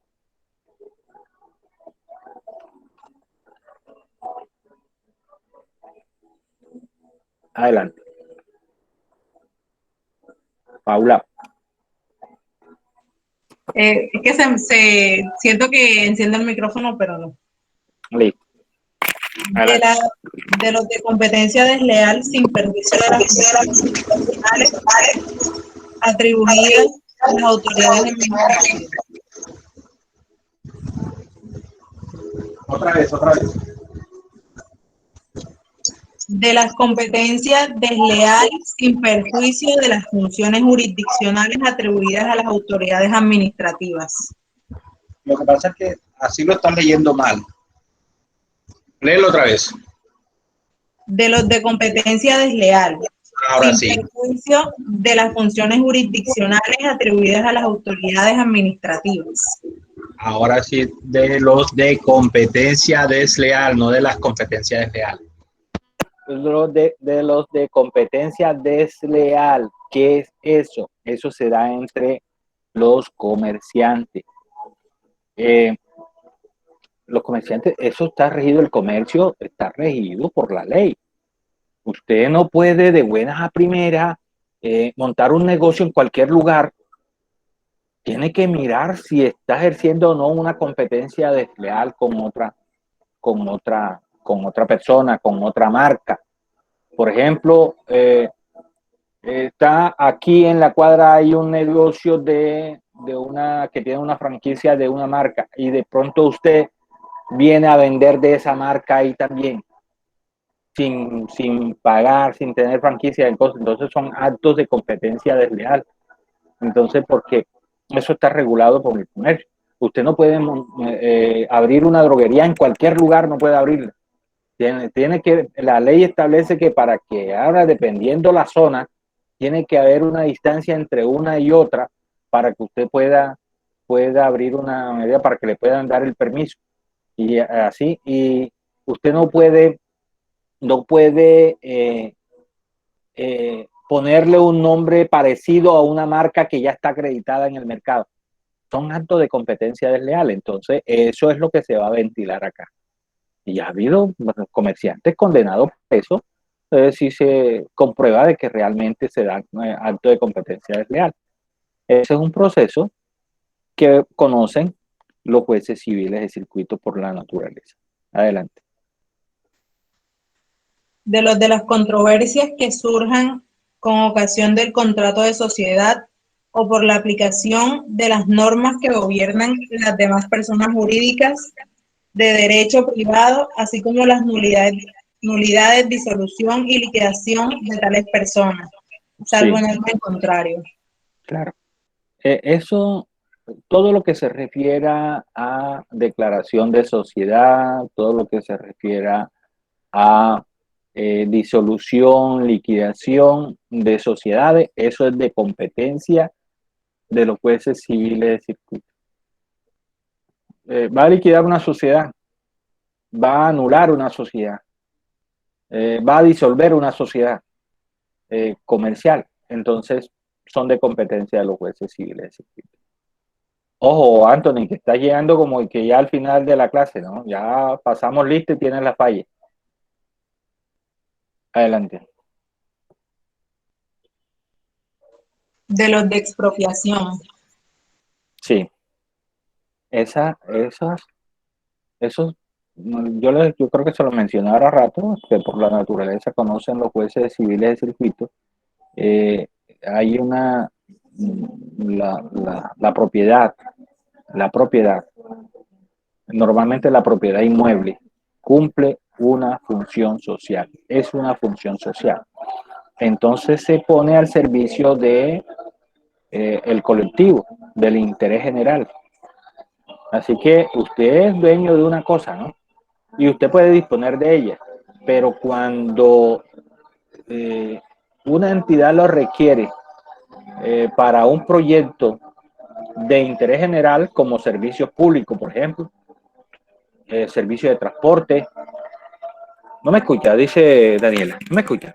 Adelante. Paula. Es que siento que enciende el micrófono, pero no. Listo. De los de competencia desleal sin perjuicio de las funciones atribuidas a las autoridades administrativas. Otra vez. De las competencias desleales sin perjuicio de las funciones jurisdiccionales atribuidas a las autoridades administrativas. Lo que pasa es que así lo están leyendo mal. Léelo otra vez. De los de competencia desleal, Ahora sin sí. perjuicio de las funciones jurisdiccionales atribuidas a las autoridades administrativas. Ahora sí, de los de competencia desleal, no de las competencias desleales. De los de competencia desleal. ¿Qué es eso? Eso se da entre los comerciantes. Los comerciantes, eso está regido, el comercio está regido por la ley. Usted no puede de buenas a primeras montar un negocio en cualquier lugar. Tiene que mirar si está ejerciendo o no una competencia desleal con otra persona, con otra marca. Por ejemplo, está aquí en la cuadra, hay un negocio que tiene una franquicia de una marca, y de pronto usted viene a vender de esa marca ahí también, sin pagar, sin tener franquicia. Entonces son actos de competencia desleal. Entonces, porque eso está regulado por el comercio. Usted no puede abrir una droguería en cualquier lugar, no puede abrirla. La ley establece que para que ahora, dependiendo la zona, tiene que haber una distancia entre una y otra para que usted pueda abrir una medida, para que le puedan dar el permiso. Y así, y usted no puede ponerle un nombre parecido a una marca que ya está acreditada en el mercado. Son actos de competencia desleal. Entonces, eso es lo que se va a ventilar acá. Y ha habido comerciantes condenados por eso, si se comprueba de que realmente se dan actos de competencia desleal. Ese es un proceso que conocen los jueces civiles de circuito por la naturaleza. Adelante. De las controversias que surjan con ocasión del contrato de sociedad o por la aplicación de las normas que gobiernan las demás personas jurídicas de derecho privado, así como las nulidades, disolución y liquidación de tales personas, salvo Sí, en el contrario. claro. Eso, todo lo que se refiera a declaración de sociedad, todo lo que se refiera a disolución, liquidación de sociedades, eso es de competencia de los jueces civiles de circuito. Va a liquidar una sociedad, va a anular una sociedad, va a disolver una sociedad comercial, entonces son de competencia de los jueces civiles de circuito. Ojo, Anthony, que estás llegando como que ya al final de la clase, ¿no? Ya pasamos lista y tienes la falla. Adelante. De los de expropiación. Sí. Esos, yo creo que se lo mencioné ahora rato, que por la naturaleza conocen los jueces civiles de circuito. Hay la propiedad, normalmente la propiedad inmueble cumple una función social, es una función social. Entonces se pone al servicio de el colectivo, del interés general. Así que usted es dueño de una cosa, ¿no? Y usted puede disponer de ella, pero cuando una entidad lo requiere para un proyecto de interés general, como servicios públicos, por ejemplo, servicio de transporte. No me escucha, dice Daniela, no me escucha.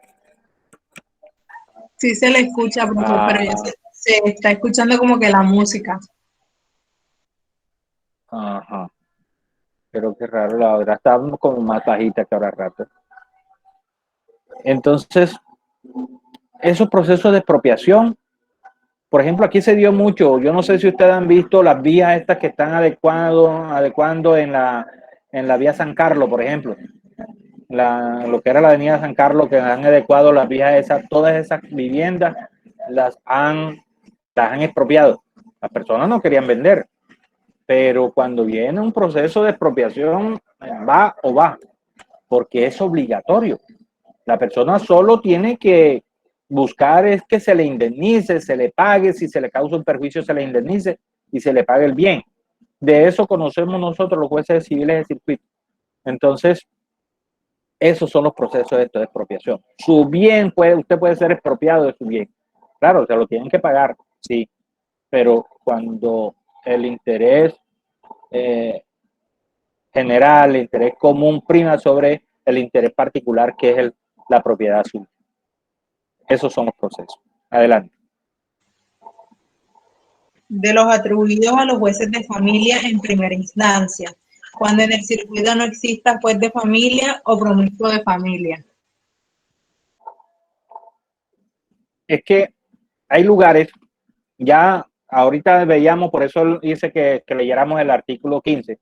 Sí se le escucha, profesor, pero ya se está escuchando como que la música. Ajá. Pero qué raro, la verdad está como más bajita que ahora rato. Entonces, esos procesos de expropiación, por ejemplo, aquí se dio mucho, yo no sé si ustedes han visto las vías estas que están adecuando en la vía San Carlos, por ejemplo. Lo que era la avenida San Carlos, que han adecuado las vías esas, todas esas viviendas las han expropiado. Las personas no querían vender, pero cuando viene un proceso de expropiación, va, porque es obligatorio. La persona solo tiene que buscar es que se le indemnice, se le pague, si se le causa un perjuicio se le indemnice y se le pague el bien. De eso conocemos nosotros los jueces civiles de circuito. Entonces, esos son los procesos de expropiación. Su bien, usted puede ser expropiado de su bien. Claro, se lo tienen que pagar, sí, pero cuando el interés general, el interés común prima sobre el interés particular, que es la propiedad suya. Esos son los procesos. Adelante. De los atribuidos a los jueces de familia en primera instancia, cuando en el circuito no exista juez de familia o promiscuo de familia. Es que hay lugares, ya ahorita veíamos, por eso dice que leyéramos el artículo 15,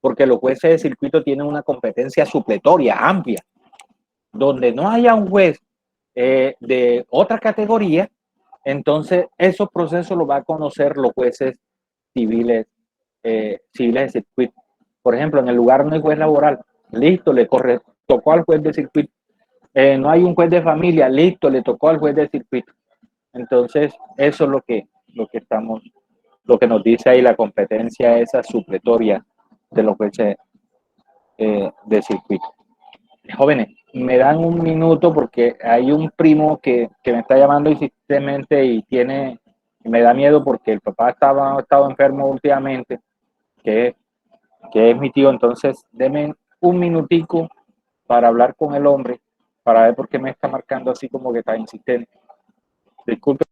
porque los jueces de circuito tienen una competencia supletoria amplia, donde no haya un juez de otra categoría, entonces esos procesos los va a conocer los jueces civiles de circuito. Por ejemplo, en el lugar no hay juez laboral, listo, tocó al juez de circuito. No hay un juez de familia, listo, le tocó al juez de circuito. Entonces, eso es lo que nos dice ahí la competencia esa supletoria de los jueces de circuito. Jóvenes, me dan un minuto porque hay un primo que me está llamando insistentemente y me da miedo porque el papá ha estado enfermo últimamente, que es mi tío. Entonces, denme un minutico para hablar con el hombre, para ver por qué me está marcando así como que está insistente. Disculpe.